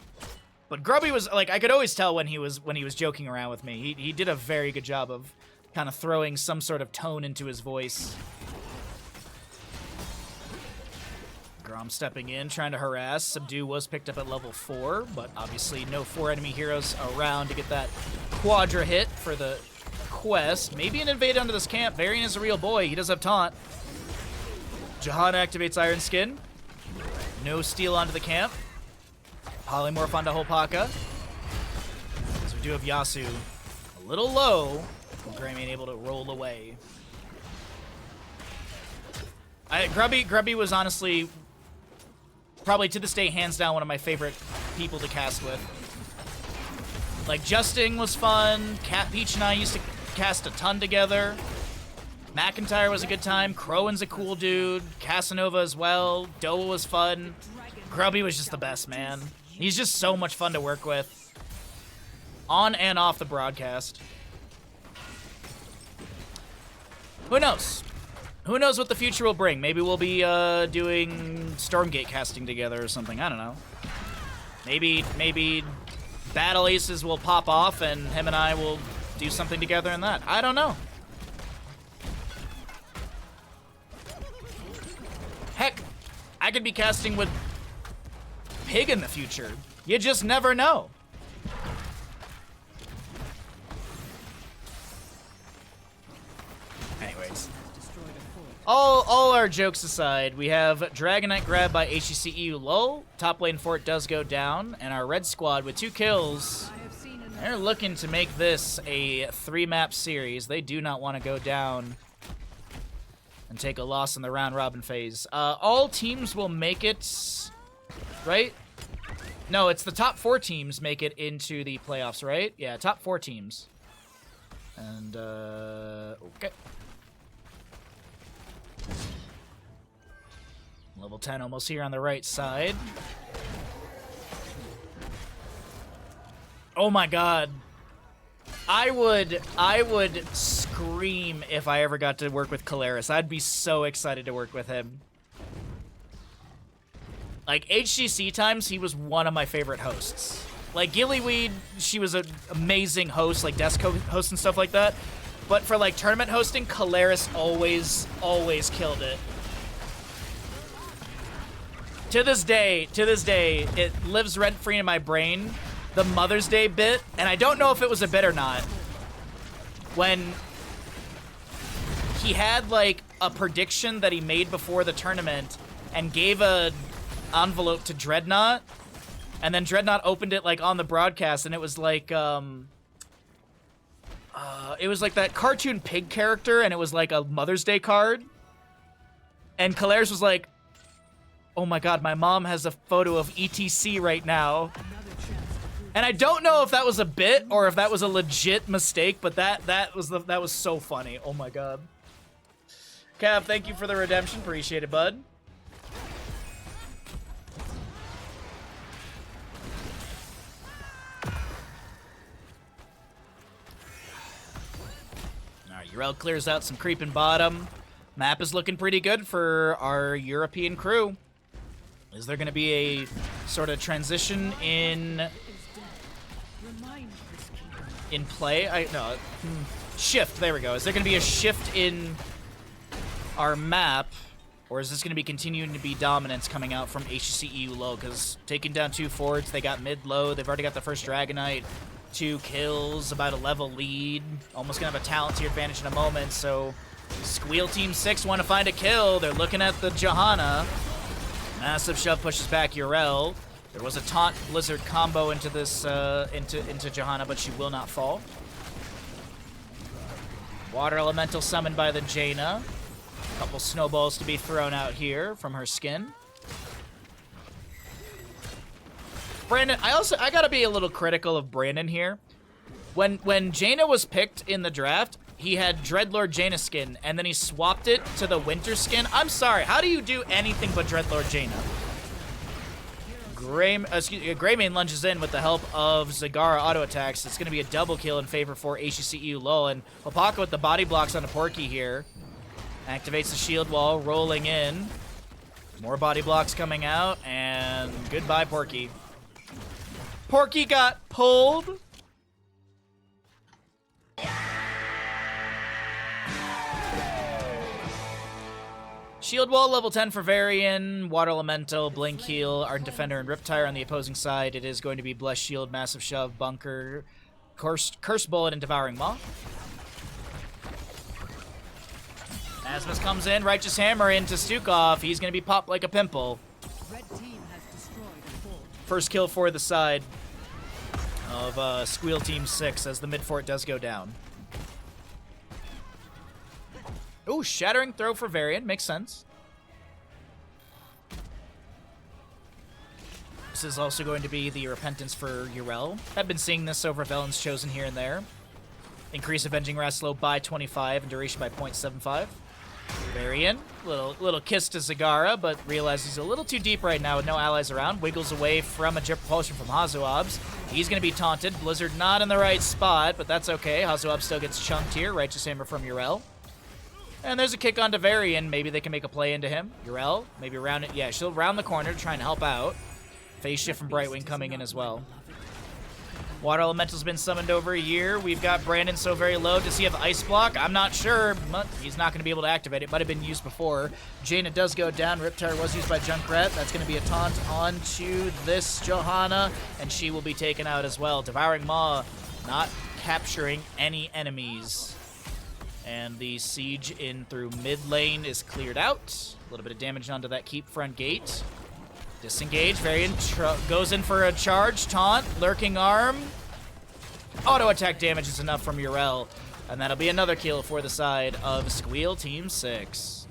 But Grubby was, like, I could always tell when he was joking around with me. He did a very good job of kind of throwing some sort of tone into his voice. Grom stepping in, trying to harass. Subdue was picked up at level 4, but obviously no 4 enemy heroes around to get that quadra hit for the quest. Maybe an invade onto this camp. Varian is a real boy. He does have taunt. Jahan activates Iron Skin. No steal onto the camp. Polymorph onto Holpaka. So we do have Yasu a little low. Greymane able to roll away. Grubby was honestly, probably to this day, hands down, one of my favorite people to cast with. Like, Justing was fun. Cat Peach and I used to cast a ton together. McIntyre was a good time. Crowan's a cool dude. Casanova as well. Doa was fun. Grubby was just the best, man. He's just so much fun to work with. On and off the broadcast. Who knows? Who knows what the future will bring? Maybe we'll be doing Stormgate casting together or something. I don't know. Maybe Battle Aces will pop off and him and I will do something together in that. I don't know. Heck, I could be casting with Pig in the future. You just never know. Anyways. All our jokes aside, we have Dragonite grabbed by HGCEULUL. Top lane fort does go down, and our red squad with 2 kills. They're looking to make this a 3-map series. They do not want to go down and take a loss in the round robin phase. All teams will make it, right? No, it's the top 4 teams make it into the playoffs, right? Yeah, top 4 teams. And, okay. Level 10 almost here on the right side. Oh my god. I would scream if I ever got to work with Kalaris. I'd be so excited to work with him. Like, HGC times, he was one of my favorite hosts. Like, Gillyweed, she was an amazing host, like desk host and stuff like that. But for, like, tournament hosting, Kalaris always killed it. To this day, it lives rent-free in my brain, the Mother's Day bit, and I don't know if it was a bit or not, when he had, like, a prediction that he made before the tournament and gave a envelope to Dreadnought, and then Dreadnought opened it, like, on the broadcast, and it was like, it was like that cartoon pig character, and it was like a Mother's Day card, and Kalaris was like, oh my god, my mom has a photo of ETC right now. And I don't know if that was a bit or if that was a legit mistake, but that was so funny. Oh my god. Cav, thank you for the redemption. Appreciate it, bud. Alright, Yrel clears out some creeping bottom. Map is looking pretty good for our European crew. Is there going to be a sort of transition in play? Shift. There we go. Is there going to be a shift in our map, or is this going to be continuing to be dominance coming out from HGCEULUL? Because taking down 2 forwards, they got mid-low. They've already got the first Dragonite. 2 kills, about a level lead. Almost going to have a Talontier advantage in a moment. So Squeal Team 6 want to find a kill. They're looking at the Johanna. Massive shove pushes back Yrel. There was a taunt Blizzard combo into this into Johanna, but she will not fall. Water Elemental summoned by the Jaina. A couple snowballs to be thrown out here from her skin. Brandon, I gotta be a little critical of Brandon here. When Jaina was picked in the draft, he had Dreadlord Jaina skin, and then he swapped it to the Winter skin. I'm sorry, how do you do anything but Dreadlord Jaina? Greymane lunges in with the help of Zagara auto attacks. It's going to be a double kill in favor for HGCEULUL, and Hopaka with the body blocks on a Porky here. Activates the shield wall, rolling in. More body blocks coming out, and goodbye, Porky. Porky got pulled. Shield wall, level 10 for Varian, Water Elemental, Blink Heal, Ardent Defender, and Riptire on the opposing side. It is going to be Bless Shield, Massive Shove, Bunker, Curse Bullet, and Devouring Maw. Asmus comes in, Righteous Hammer into Stukov. He's going to be popped like a pimple. Red team has destroyed a fort. First kill for the side of Squeal Team 6 as the mid fort does go down. Ooh, Shattering Throw for Varian. Makes sense. This is also going to be the Repentance for Yrel. I've been seeing this over Velen's Chosen here and there. Increase Avenging Wrath slow by 25 and duration by 0.75. Varian, little kiss to Zagara, but realizes he's a little too deep right now with no allies around. Wiggles away from a Jet Propulsion from Hazuabs. He's going to be taunted. Blizzard not in the right spot, but that's okay. Hazuabs still gets chunked here. Righteous Hammer from Yrel. And there's a kick onto Varian. Maybe they can make a play into him. Yrel, maybe round it. Yeah, she'll round the corner to try and help out. Phase Shift from Brightwing coming in as well. Water Elemental's been summoned over here. We've got Brandon so very low. Does he have Ice Block? I'm not sure, but he's not going to be able to activate it. Might have been used before. Jaina does go down. Riptire was used by Junkrat. That's going to be a taunt onto this Johanna, and she will be taken out as well. Devouring Maw not capturing any enemies. And the siege in through mid lane is cleared out. A little bit of damage onto that keep front gate. Disengage. Varian goes in for a charge. Taunt. Lurking Arm. Auto attack damage is enough from Yrel. And that'll be another kill for the side of Squeal Team 6.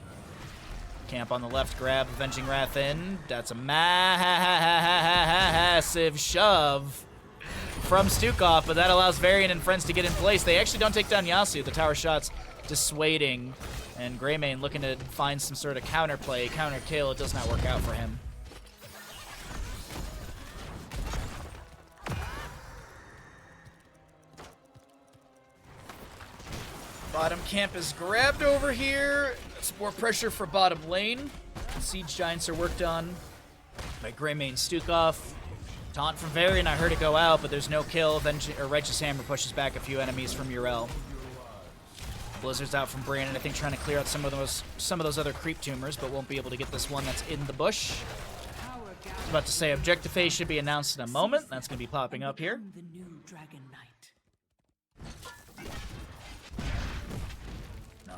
Camp on the left, grab Avenging Wrath in. That's a massive shove from Stukov, but that allows Varian and friends to get in place. They actually don't take down Yasuo. The tower shots dissuading, and Greymane looking to find some sort of counterplay, counter kill. It does not work out for him. Bottom camp is grabbed over here. Some more pressure for bottom lane. Siege Giants are worked on by Greymane Stukov. Taunt from Varian, I heard it go out, but there's no kill. Righteous Hammer pushes back a few enemies from Yrel. Blizzard's out from Brandon, I think trying to clear out some of those other creep tumors, but won't be able to get this one that's in the bush. I was about to say Objective Phase should be announced in a moment. That's going to be popping up here.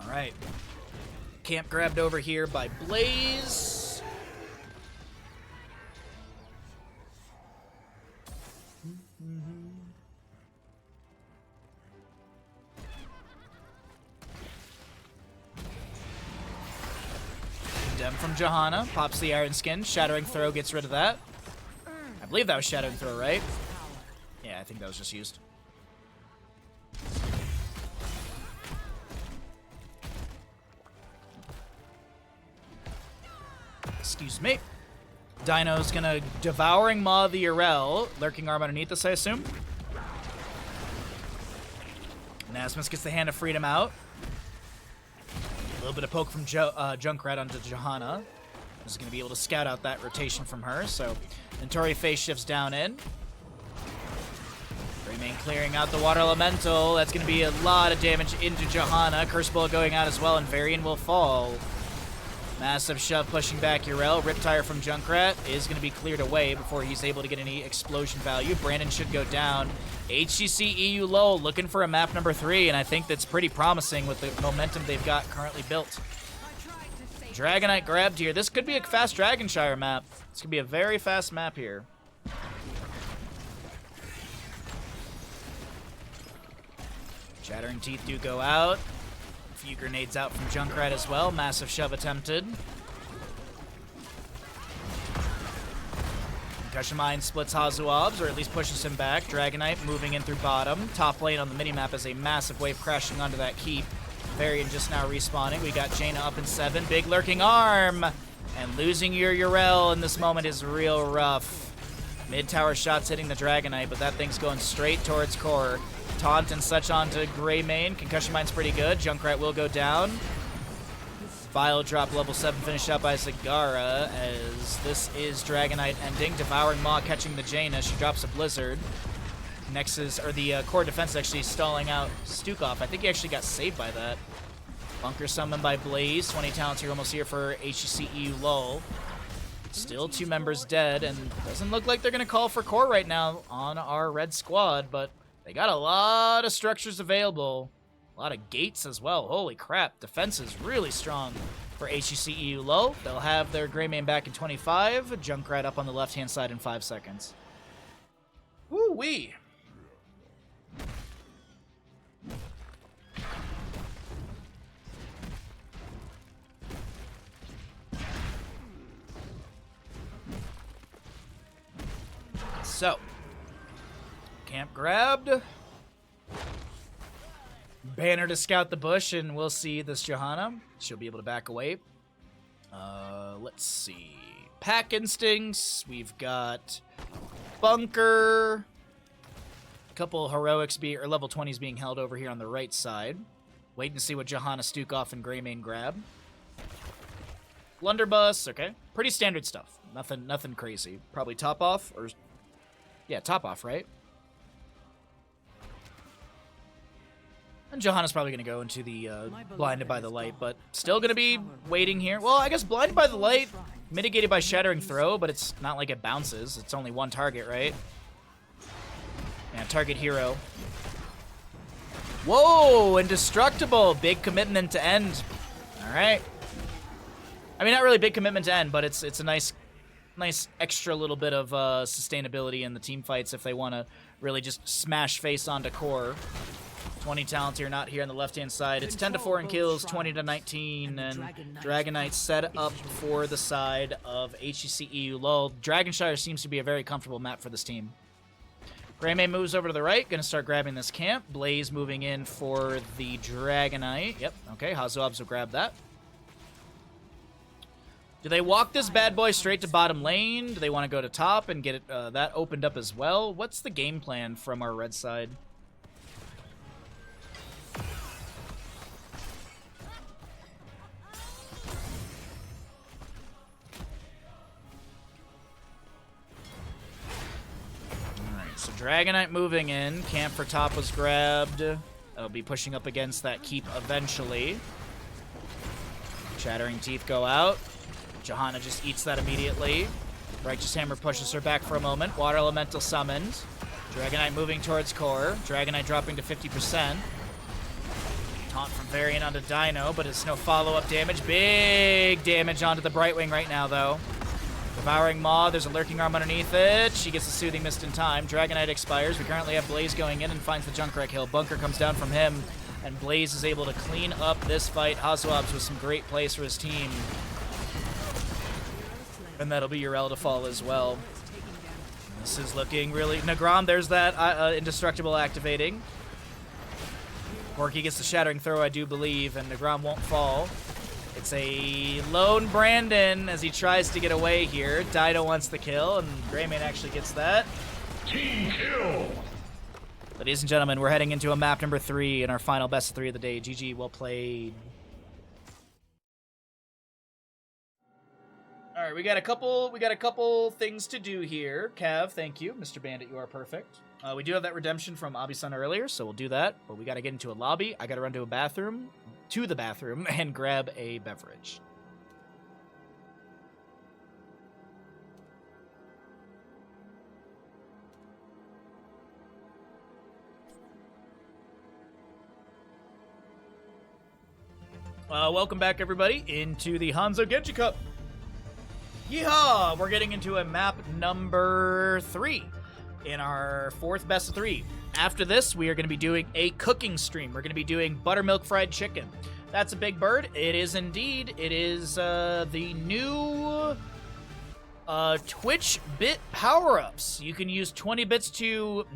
Alright. Camp grabbed over here by Blaze. Dem from Johanna. Pops the Iron Skin. Shattering Throw gets rid of that. I believe that was Shattering Throw, right? Yeah, I think that was just used. Excuse me. Dino's gonna Devouring Maw the Yrel. Lurking Arm underneath us, I assume. Nasmus gets the Hand of Freedom out. A little bit of poke from Junkrat onto Johanna. is going to be able to scout out that rotation from her. So Notori phase shifts down in. Greymane clearing out the Water Elemental. That's going to be a lot of damage into Johanna. Curse Bullet going out as well, and Varian will fall. Massive shove pushing back Yrel. Riptire from Junkrat is going to be cleared away before he's able to get any explosion value. Brandon should go down. HGCEULUL looking for a map number 3, and I think that's pretty promising with the momentum they've got currently built. Dragonite grabbed here. This could be a fast Dragonshire map. This could be a very fast map here. Shattering Teeth do go out. A few grenades out from Junkrat as well. Massive shove attempted. Concussion Mine splits Hazuabs, or at least pushes him back. Dragonite moving in through bottom. Top lane on the minimap is a massive wave crashing onto that keep. Varian just now respawning. We got Jaina up in 7. Big lurking arm! And losing your Yrel in this moment is real rough. Mid-tower shots hitting the Dragonite, but that thing's going straight towards core. Taunt and such onto Greymane. Concussion Mine's pretty good. Junkrat will go down. Vile drop level 7 finished out by Zagara, as this is Dragonite ending. Devouring Maw catching the Jaina. She drops a Blizzard. Nexus, or the core defense is actually stalling out Stukov. I think he actually got saved by that. Bunker summoned by Blaze. 20 talents here almost here for HGCEULUL. Still 2 members dead, and doesn't look like they're going to call for core right now on our red squad, but they got a lot of structures available. A lot of gates as well. Holy crap. Defense is really strong for HGCEULUL. They'll have their Greymane back in 25. Junkrat up on the left-hand side in 5 seconds. Woo-wee. So, camp grabbed. Banner to scout the bush, and we'll see this Johanna. She'll be able to back away. Let's see. Pack Instincts. We've got Bunker. A couple heroics or level 20s being held over here on the right side. Waiting to see what Johanna, Stukov, and Greymane grab. Blunderbuss. Okay. Pretty standard stuff. Nothing crazy. Probably top off, or... yeah, top off, right? And Johanna's probably going to go into the Blinded by the Light, but still going to be waiting here. Well, I guess Blinded by the Light, mitigated by Shattering Throw, but it's not like it bounces. It's only one target, right? Yeah, target hero. Whoa, Indestructible. Big commitment to end. All right. I mean, not really big commitment to end, but it's a nice extra little bit of sustainability in the team fights if they want to really just smash face onto core. 20 talents here, not here on the left-hand side. It's 10-4 in kills, 20-19, and Dragonite set up for the side of HGCEULUL. Dragonshire seems to be a very comfortable map for this team. Greymane moves over to the right, gonna start grabbing this camp. Blaze moving in for the Dragonite. Yep, okay, Hazuabs will grab that. Do they walk this bad boy straight to bottom lane? Do they want to go to top and get it, that opened up as well? What's the game plan from our red side? Alright, so Dragonite moving in. Camp for top was grabbed. They'll be pushing up against that keep eventually. Shattering Teeth go out. Johanna just eats that immediately. Righteous Hammer pushes her back for a moment. Water Elemental summoned. Dragonite moving towards core. Dragonite dropping to 50%. Taunt from Varian onto Dino, but it's no follow-up damage. Big damage onto the Brightwing right now, though. Devouring Maw, there's a Lurking Arm underneath it. She gets the Soothing Mist in time. Dragonite expires. We currently have Blaze going in and finds the Junkrat kill. Bunker comes down from him, and Blaze is able to clean up this fight. Hazuabs with some great plays for his team. And that'll be Yrel to fall as well. This is looking really... Nagram, there's that Indestructible activating. Corky gets the Shattering Throw, I do believe, and Nagram won't fall. It's a lone Brandon as he tries to get away here. Dido wants the kill, and Greymane actually gets that. Team kill! Ladies and gentlemen, we're heading into a map number 3 in our final best of 3 of the day. GG, well played. All right, we got a couple things to do here. Cav, thank you. Mr. Bandit, you are perfect. We do have that redemption from Abi-san earlier, so we'll do that. But we got to get into a lobby. I got to run to the bathroom, and grab a beverage. Welcome back, everybody, into the Hanzo Genji Cup. Yeehaw! We're getting into a map number 3 in our 4th best of 3. After this, we are going to be doing a cooking stream. We're going to be doing buttermilk fried chicken. That's a big bird. It is indeed. It is the new Twitch bit power-ups. You can use 20 bits to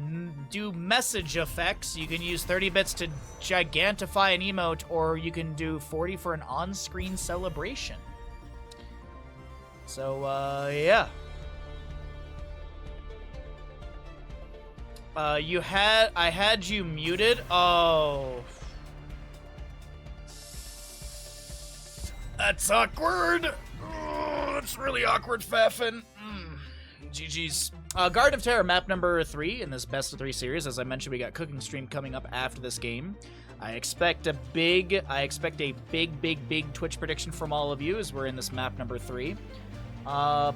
do message effects. You can use 30 bits to gigantify an emote, or you can do 40 for an on-screen celebration. So, yeah. I had you muted. Oh. That's awkward. Oh, that's really awkward, Faffin. GG's. Guard of Terror, map number 3 in this best of 3 series. As I mentioned, we got cooking stream coming up after this game. I expect a big Twitch prediction from all of you as we're in this map number 3.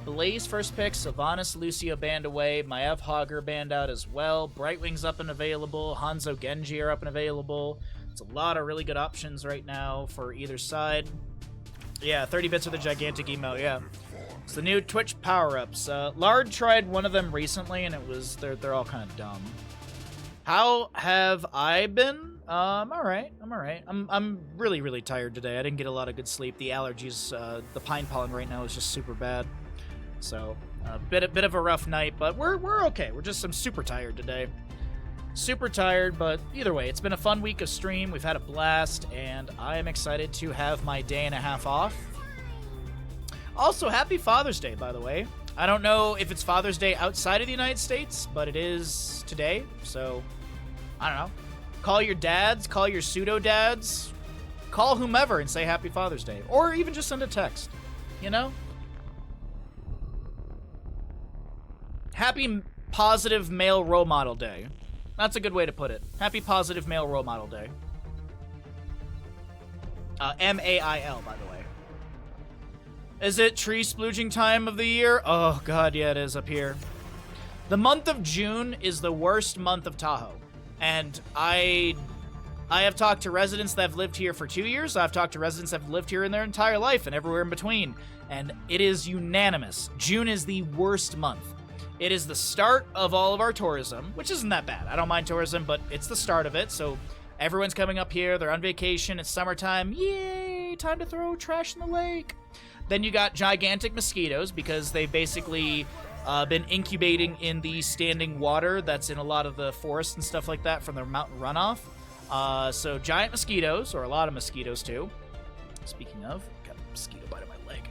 Blaze first pick, Sylvanas, Lucio banned away, Maev Hogger banned out as well, Brightwing's up and available, Hanzo Genji are up and available. It's a lot of really good options right now for either side. Yeah, 30 bits with a gigantic emote, yeah. It's the new Twitch power-ups. Lard tried one of them recently, and it was, they're all kind of dumb. How have I been? I'm alright. I'm really, really tired today. I didn't get a lot of good sleep. The allergies, the pine pollen right now is just super bad. So, a bit of a rough night, but we're okay. I'm super tired today. Super tired, but either way, it's been a fun week of stream. We've had a blast, and I am excited to have my day and a half off. Also, happy Father's Day, by the way. I don't know if it's Father's Day outside of the United States, but it is today, so I don't know. Call your dads, call your pseudo-dads, call whomever and say Happy Father's Day. Or even just send a text, you know? Happy Positive Male Role Model Day. That's a good way to put it. Happy Positive Male Role Model Day. M-A-I-L, by the way. Is it tree splooging time of the year? Oh, God, yeah, it is up here. The month of June is the worst month of Tahoe. And I have talked to residents that have lived here for 2 years. I've talked to residents that have lived here in their entire life and everywhere in between. And it is unanimous. June is the worst month. It is the start of all of our tourism, which isn't that bad. I don't mind tourism, but it's the start of it. So everyone's coming up here. They're on vacation. It's summertime. Yay! Time to throw trash in the lake. Then you got gigantic mosquitoes because they've basically been incubating in the standing water that's in a lot of the forests and stuff like that from the mountain runoff. So giant mosquitoes, or a lot of mosquitoes too. Speaking of, got a mosquito bite on my leg.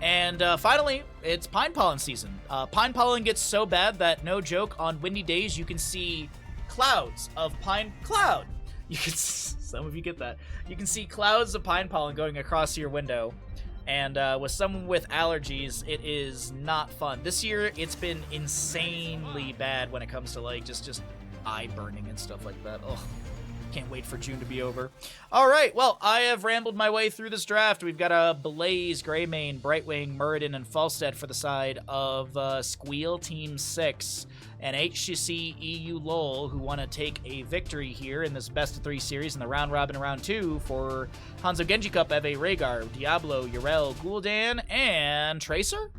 And finally, it's pine pollen season. Pine pollen gets so bad that, no joke, on windy days you can see clouds of pine cloud. You can, some of you get that. You can see clouds of pine pollen going across your window. And with someone with allergies, it is not fun. This year, it's been insanely bad when it comes to, like, just eye burning and stuff like that. Ugh. Can't wait for June to be over. All right, well, I have rambled my way through this draft. We've got a Blaze, Greymane, Brightwing, Muradin, and Falstead for the side of Squeal Team 6 and HGCEULUL, who want to take a victory here in this best-of-3 series in the round-robin round 2 for Hanzo Genji Cup. Eve, Rhaegar, Diablo, Yrel, Gul'dan, and Tracer?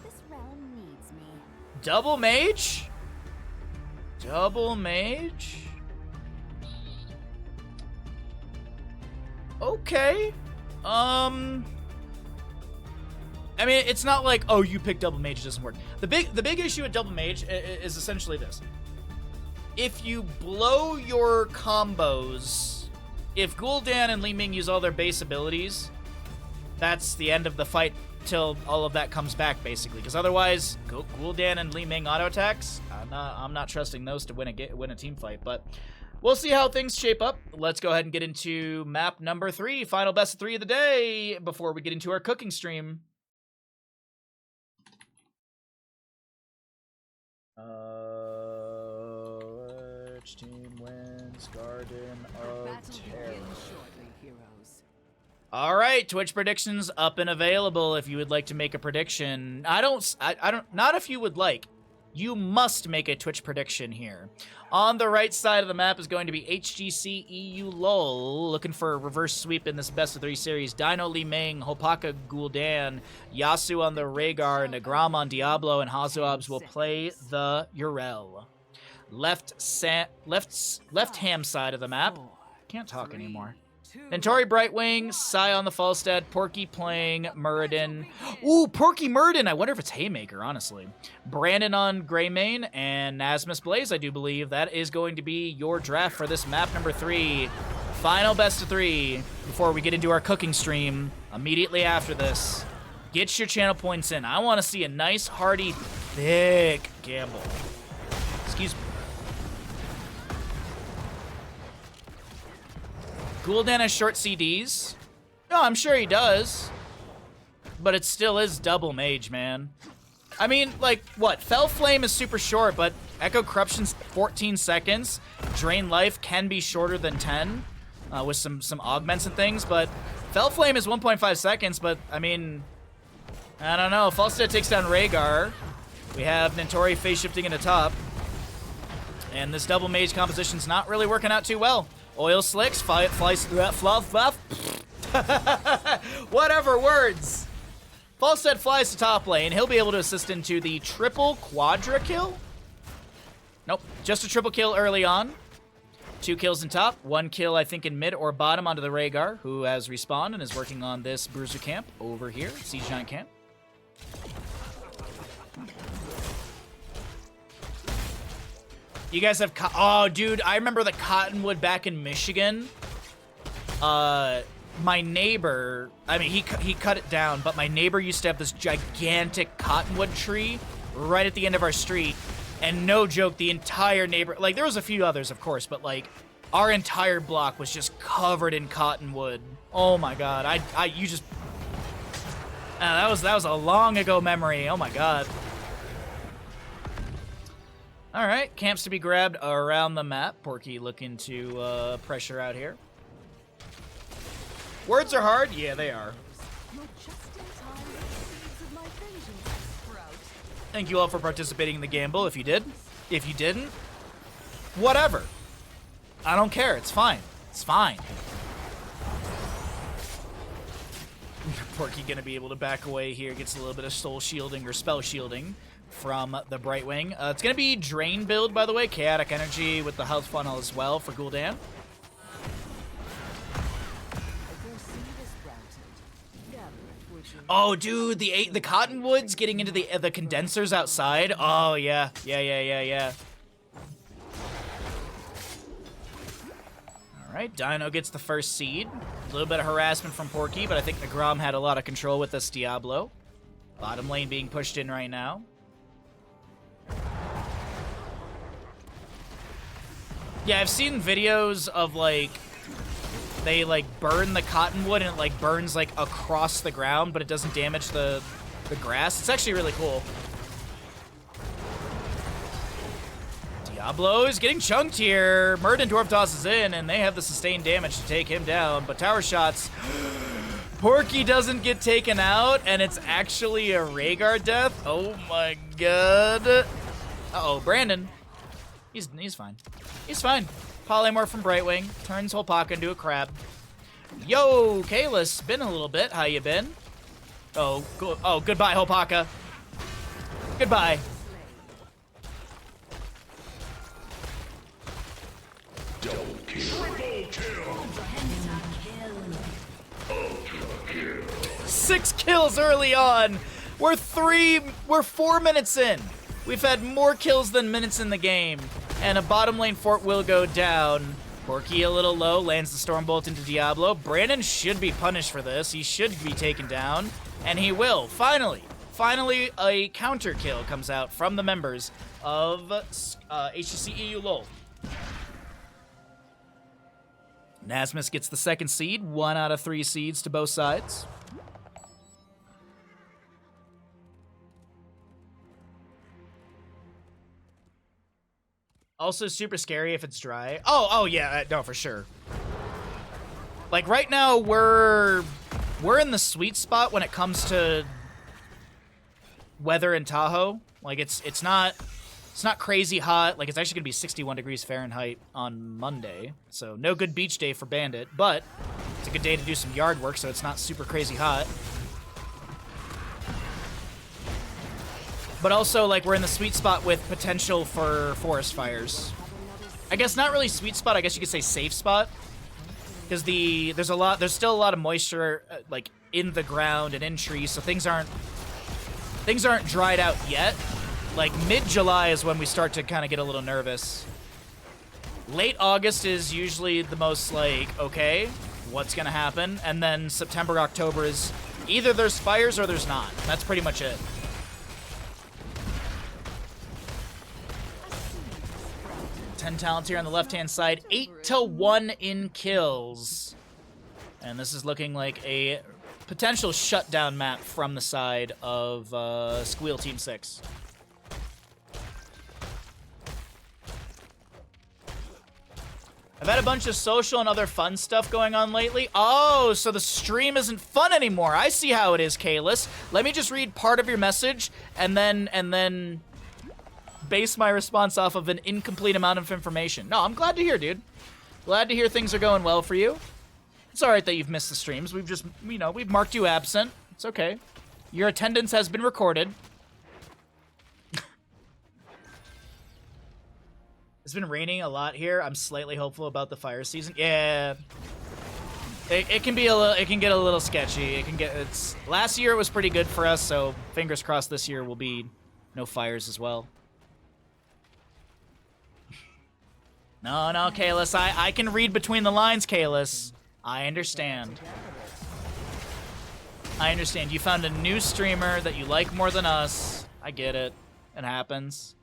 This realm needs me. Double Mage? Double Mage? Okay. I mean, it's not like, oh, you pick Double Mage, it doesn't work. The big issue with Double Mage is essentially this. If you blow your combos, if Gul'dan and Li Ming use all their base abilities, that's the end of the fight till all of that comes back, basically. Because otherwise, Gul'dan and Li Ming auto attacks, I'm not trusting those to win a team fight. But we'll see how things shape up. Let's go ahead and get into map number 3, final best of 3 of the day, before we get into our cooking stream. Which team wins Garden of Terror? All right, Twitch predictions up and available if you would like to make a prediction. I don't, not if you would like. You must make a Twitch prediction here. On the right side of the map is going to be HGCEULUL, looking for a reverse sweep in this best of 3 series. Dino Li Ming, Hopaka Gul'dan, Yasu on the Rhaegar, Nagram on Diablo, and Hazoabs will play the Yrel. Left ham side of the map. Can't talk anymore. Nentori Brightwing, Sai on the Falstad, Porky playing Muradin. Ooh, Porky Muradin! I wonder if it's Haymaker, honestly. Brandon on Greymane, and Nasmus Blaze, I do believe. That is going to be your draft for this map number 3. Final best of 3 before we get into our cooking stream immediately after this. Get your channel points in. I want to see a nice, hearty, thick gamble. Excuse me. Gul'dan has short CDs. No, I'm sure he does. But it still is double mage, man. I mean, like, what? Fell Flame is super short, but Echo Corruption's 14 seconds. Drain Life can be shorter than 10 with some augments and things, but Fell Flame is 1.5 seconds, but, I mean, I don't know. Falstad takes down Rhaegar. We have Nentori phase shifting into top. And this double mage composition's not really working out too well. Oil Slicks, fluff. Whatever, words. Falstad flies to top lane. He'll be able to assist into the triple quadra kill. Nope, just a triple kill early on. 2 kills in top, 1 kill, I think, in mid or bottom onto the Rhaegar, who has respawned and is working on this Bruiser camp over here, Siege Giant camp. You guys have, oh, dude, I remember the Cottonwood back in Michigan. My neighbor, I mean, he cut it down, but my neighbor used to have this gigantic Cottonwood tree right at the end of our street. And no joke, the entire neighbor, like, there was a few others, of course, but, like, our entire block was just covered in Cottonwood. Oh, my God. You just, that was a long ago memory. Oh, my God. All right, camps to be grabbed around the map. Porky looking to pressure out here. Words are hard? Yeah, they are. Thank you all for participating in the gamble, if you did. If you didn't, whatever. I don't care, it's fine. It's fine. Porky gonna be able to back away here, gets a little bit of soul shielding or spell shielding from the Brightwing. It's going to be Drain build, by the way. Chaotic Energy with the health funnel as well for Gul'dan. Oh, dude, the Cottonwoods getting into the condensers outside. Oh, yeah. Yeah. All right, Dino gets the first seed. A little bit of harassment from Porky, but I think Nagram had a lot of control with this Diablo. Bottom lane being pushed in right now. Yeah, I've seen videos of, like, they, like, burn the cottonwood and it, like, burns, like, across the ground, but it doesn't damage the grass. It's actually really cool. Diablo is getting chunked here. Muradin Dwarf tosses in, and they have the sustained damage to take him down, but tower shots... Porky doesn't get taken out, and it's actually a Rhaegar death? Oh, my God. Uh-oh, Brandon. He's fine. He's fine. Polymorph from Brightwing. Turns Hopaka into a crab. Yo, Kalis. Been a little bit. How you been? Oh, goodbye, Hopaka. Goodbye. Double kill. Triple kill. Ultra kill. 6 kills early on. We're 4 minutes in. We've had more kills than minutes in the game. And a bottom lane fort will go down. Porky a little low, lands the Stormbolt into Diablo. Brandon should be punished for this. He should be taken down. And he will. Finally, a counter kill comes out from the members of HGCEULUL. Nasmus gets the second seed, 1 out of 3 seeds to both sides. Also super scary if it's dry. Oh yeah, no, for sure. Like right now we're in the sweet spot when it comes to weather in Tahoe. Like it's not crazy hot. Like it's actually gonna be 61 degrees Fahrenheit on Monday. So no good beach day for Bandit, but it's a good day to do some yard work so it's not super crazy hot. But also, like, we're in the sweet spot with potential for forest fires. I guess not really sweet spot. I guess you could say safe spot, because there's still a lot of moisture, like in the ground and in trees, so things aren't dried out yet. Like mid-July is when we start to kind of get a little nervous. Late August is usually the most like, okay, what's gonna happen? And then September, October is either there's fires or there's not. That's pretty much it. 10 talents here on the left-hand side. 8-1 in kills. And this is looking like a potential shutdown map from the side of Squeal Team 6. I've had a bunch of social and other fun stuff going on lately. Oh, so the stream isn't fun anymore. I see how it is, Kalis. Let me just read part of your message and then base my response off of an incomplete amount of information. No, I'm glad to hear, dude. Glad to hear things are going well for you. It's all right that you've missed the streams. We've just, we've marked you absent. It's okay. Your attendance has been recorded. It's been raining a lot here. I'm slightly hopeful about the fire season. Yeah. It can be it can get a little sketchy. Last year it was pretty good for us, so fingers crossed this year will be no fires as well. No, Kalis. I can read between the lines, Kalis. I understand. I understand. You found a new streamer that you like more than us. I get it. It happens.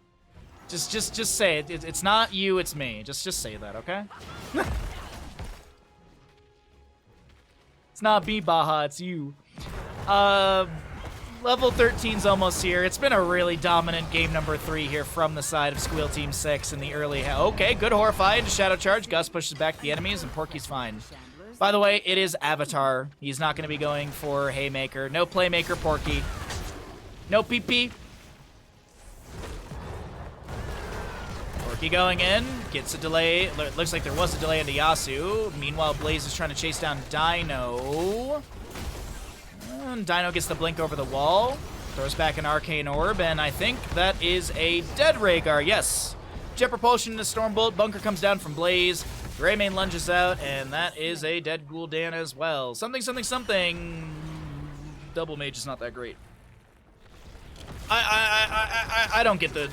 Just say it. It's not you, it's me. Just say that, okay? It's not me, Baha, it's you. Level 13's almost here. It's been a really dominant game number 3 here from the side of Squeal Team 6 in the early... Okay, good Horrify into Shadow Charge. Gus pushes back the enemies, and Porky's fine. By the way, it is Avatar. He's not going to be going for Haymaker. No Playmaker Porky. No PP. Porky going in. Gets a delay. Looks like there was a delay into Yasu. Meanwhile, Blaze is trying to chase down Dino. And Dino gets the blink over the wall, throws back an Arcane Orb, and I think that is a dead Rhaegar, yes. Jet Propulsion into Stormbolt, Bunker comes down from Blaze, Greymane lunges out, and that is a dead Gul'dan as well. Something. Double Mage is not that great. I don't get the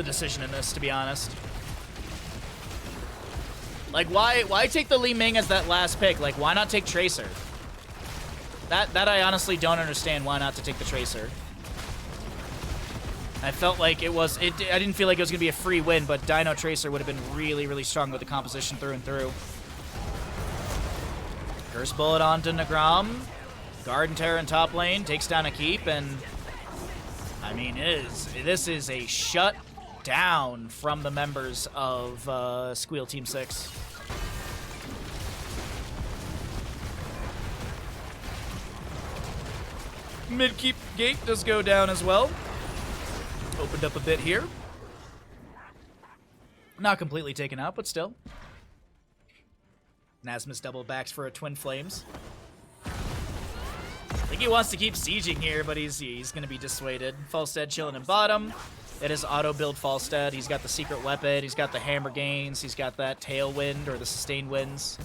decision in this, to be honest. Like, why take the Li Ming as that last pick? Like, why not take Tracer? That I honestly don't understand why not to take the Tracer. I felt like I didn't feel like it was going to be a free win, but Dino Tracer would have been really, really strong with the composition through and through. Curse Bullet onto Nagram. Garden Terror in top lane, takes down a keep, and I mean, this is a shut down from the members of Squeal Team 6. Mid-keep gate does go down as well. Opened up a bit here. Not completely taken out, but still. Nasmus double backs for a Twin Flames. I think he wants to keep sieging here, but he's going to be dissuaded. Falstad chilling in bottom. It is auto-build Falstad. He's got the secret weapon. He's got the hammer gains. He's got that tailwind or the sustained winds.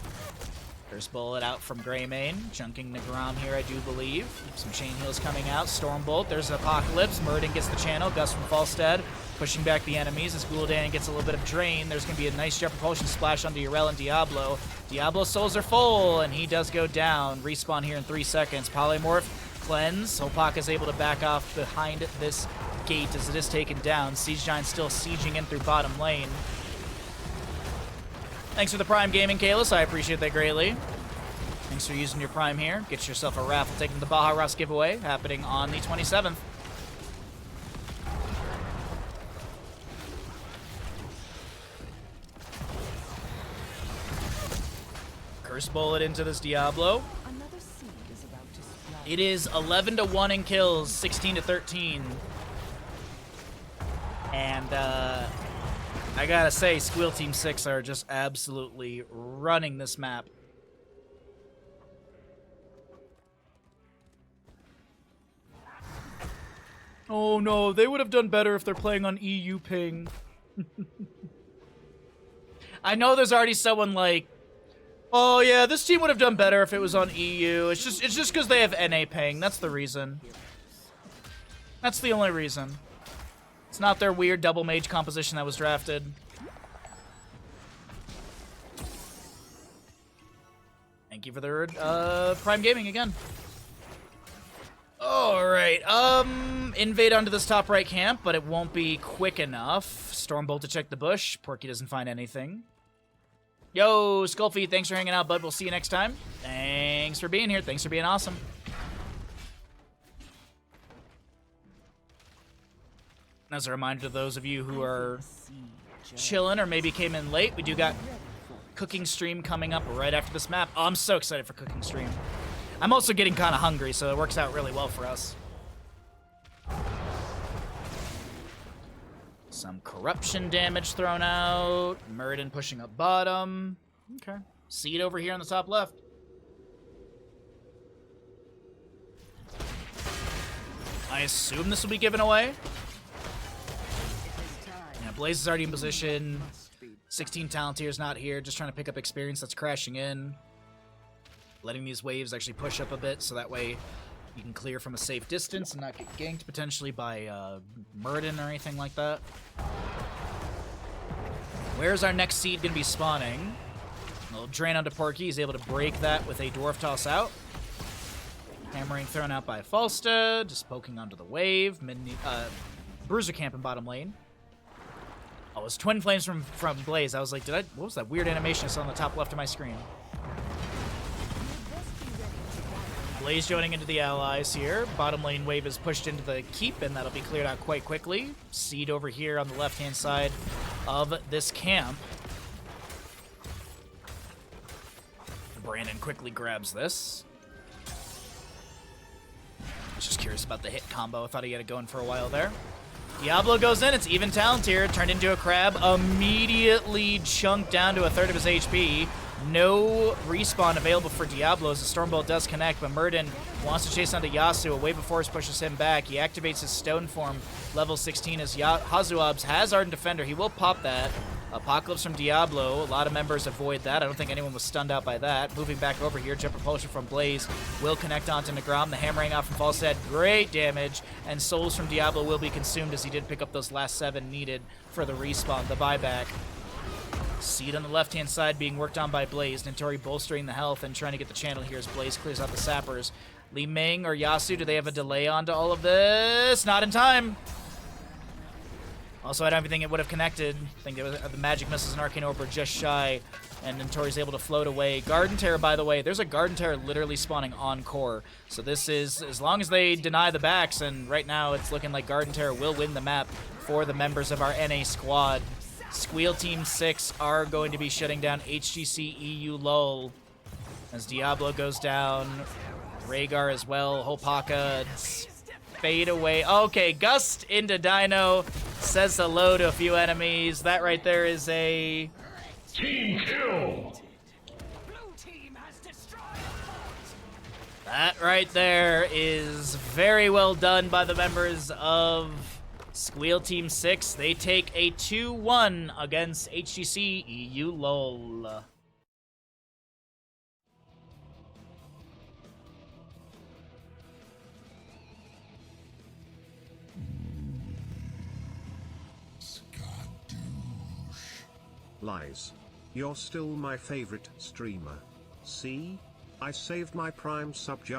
Curse Bullet out from Greymane. Chunking Nagram here, I do believe. Some chain heals coming out. Stormbolt. There's Apocalypse. Muradin gets the channel. Gus from Falstad pushing back the enemies as Gul'dan gets a little bit of drain. There's going to be a nice Jet Propulsion splash onto Yrel and Diablo. Diablo's souls are full, and he does go down. Respawn here in 3 seconds. Polymorph. Cleanse. Hopaka is able to back off behind this gate as it is taken down. Siege Giant still sieging in through bottom lane. Thanks for the Prime Gaming, Kalis. I appreciate that greatly. Thanks for using your Prime here. Get yourself a raffle taking the Baja Ross giveaway happening on the 27th. Curse bullet into this Diablo. Another seed is about to sprout. It is 11-1 in kills, 16-13. And I gotta say, Squeal Team 6 are just absolutely running this map. Oh no, they would have done better if they're playing on EU ping. I know there's already someone like, oh yeah, this team would have done better if it was on EU. It's just because they have NA ping. That's the reason. That's the only reason. It's not their weird double mage composition that was drafted. Thank you for the Prime Gaming again. Alright, invade onto this top right camp, but it won't be quick enough. Stormbolt to check the bush. Porky doesn't find anything. Yo, Skullfeet, thanks for hanging out, bud. We'll see you next time. Thanks for being here. Thanks for being awesome. As a reminder to those of you who are chilling or maybe came in late, we do got cooking stream coming up right after this map. Oh, I'm so excited for cooking stream. I'm also getting kind of hungry, so it works out really well for us. Some corruption damage thrown out. Muradin pushing up bottom. Okay. Seed over here on the top left. I assume this will be given away. Yeah, Blaze is already in position. 16 Talentier's not here, just trying to pick up experience that's crashing in. Letting these waves actually push up a bit, so that way you can clear from a safe distance and not get ganked potentially by Muradin or anything like that. Where's our next seed going to be spawning? A little drain onto Porky. He's able to break that with a Dwarf Toss out. Hammering thrown out by Falsta, just poking onto the wave. Bruiser camp in bottom lane. Oh, it's Twin Flames from Blaze. I was like, what was that weird animation I saw on the top left of my screen? Blaze joining into the allies here. Bottom lane wave is pushed into the keep, and that'll be cleared out quite quickly. Seed over here on the left-hand side of this camp. Brandon quickly grabs this. I was just curious about the hit combo. I thought he had it going for a while there. Diablo goes in. It's even Talontier. Turned into a crab. Immediately chunked down to a third of his HP. No respawn available for Diablo as the Stormbolt does connect, but Muradin wants to chase onto Yasuo. A wave of force pushes him back. He activates his stone form, level 16, as Hazuabs has Ardent Defender. He will pop that. Apocalypse from Diablo. A lot of members avoid that. I don't think anyone was stunned out by that. Moving back over here, Jet Propulsion from Blaze will connect onto Nagram. The hammering out from Falstad, great damage. And Souls from Diablo will be consumed as he did pick up those last 7 needed for the respawn, the buyback. Seed on the left-hand side being worked on by Blaze. Nintori bolstering the health and trying to get the channel here as Blaze clears out the sappers. Li Ming or Yasu, do they have a delay onto all of this? Not in time. Also, I don't even think it would have connected. I think the magic missiles and arcane orb were just shy, and Nintori's able to float away. Garden Terror, by the way, there's a Garden Terror literally spawning on core. So this is, as long as they deny the backs, and right now it's looking like Garden Terror will win the map for the members of our NA squad. Squeal Team 6 are going to be shutting down HGCEULUL as Diablo goes down. Rhaegar as well. Hopaka fade away. Okay, Gust into Dino. Says hello to a few enemies. That right there is a Team kill! That right there is very well done by the members of Squeal Team 6. They take a 2-1 against HGCEULUL. Lies. You're still my favorite streamer. See? I saved my Prime sub just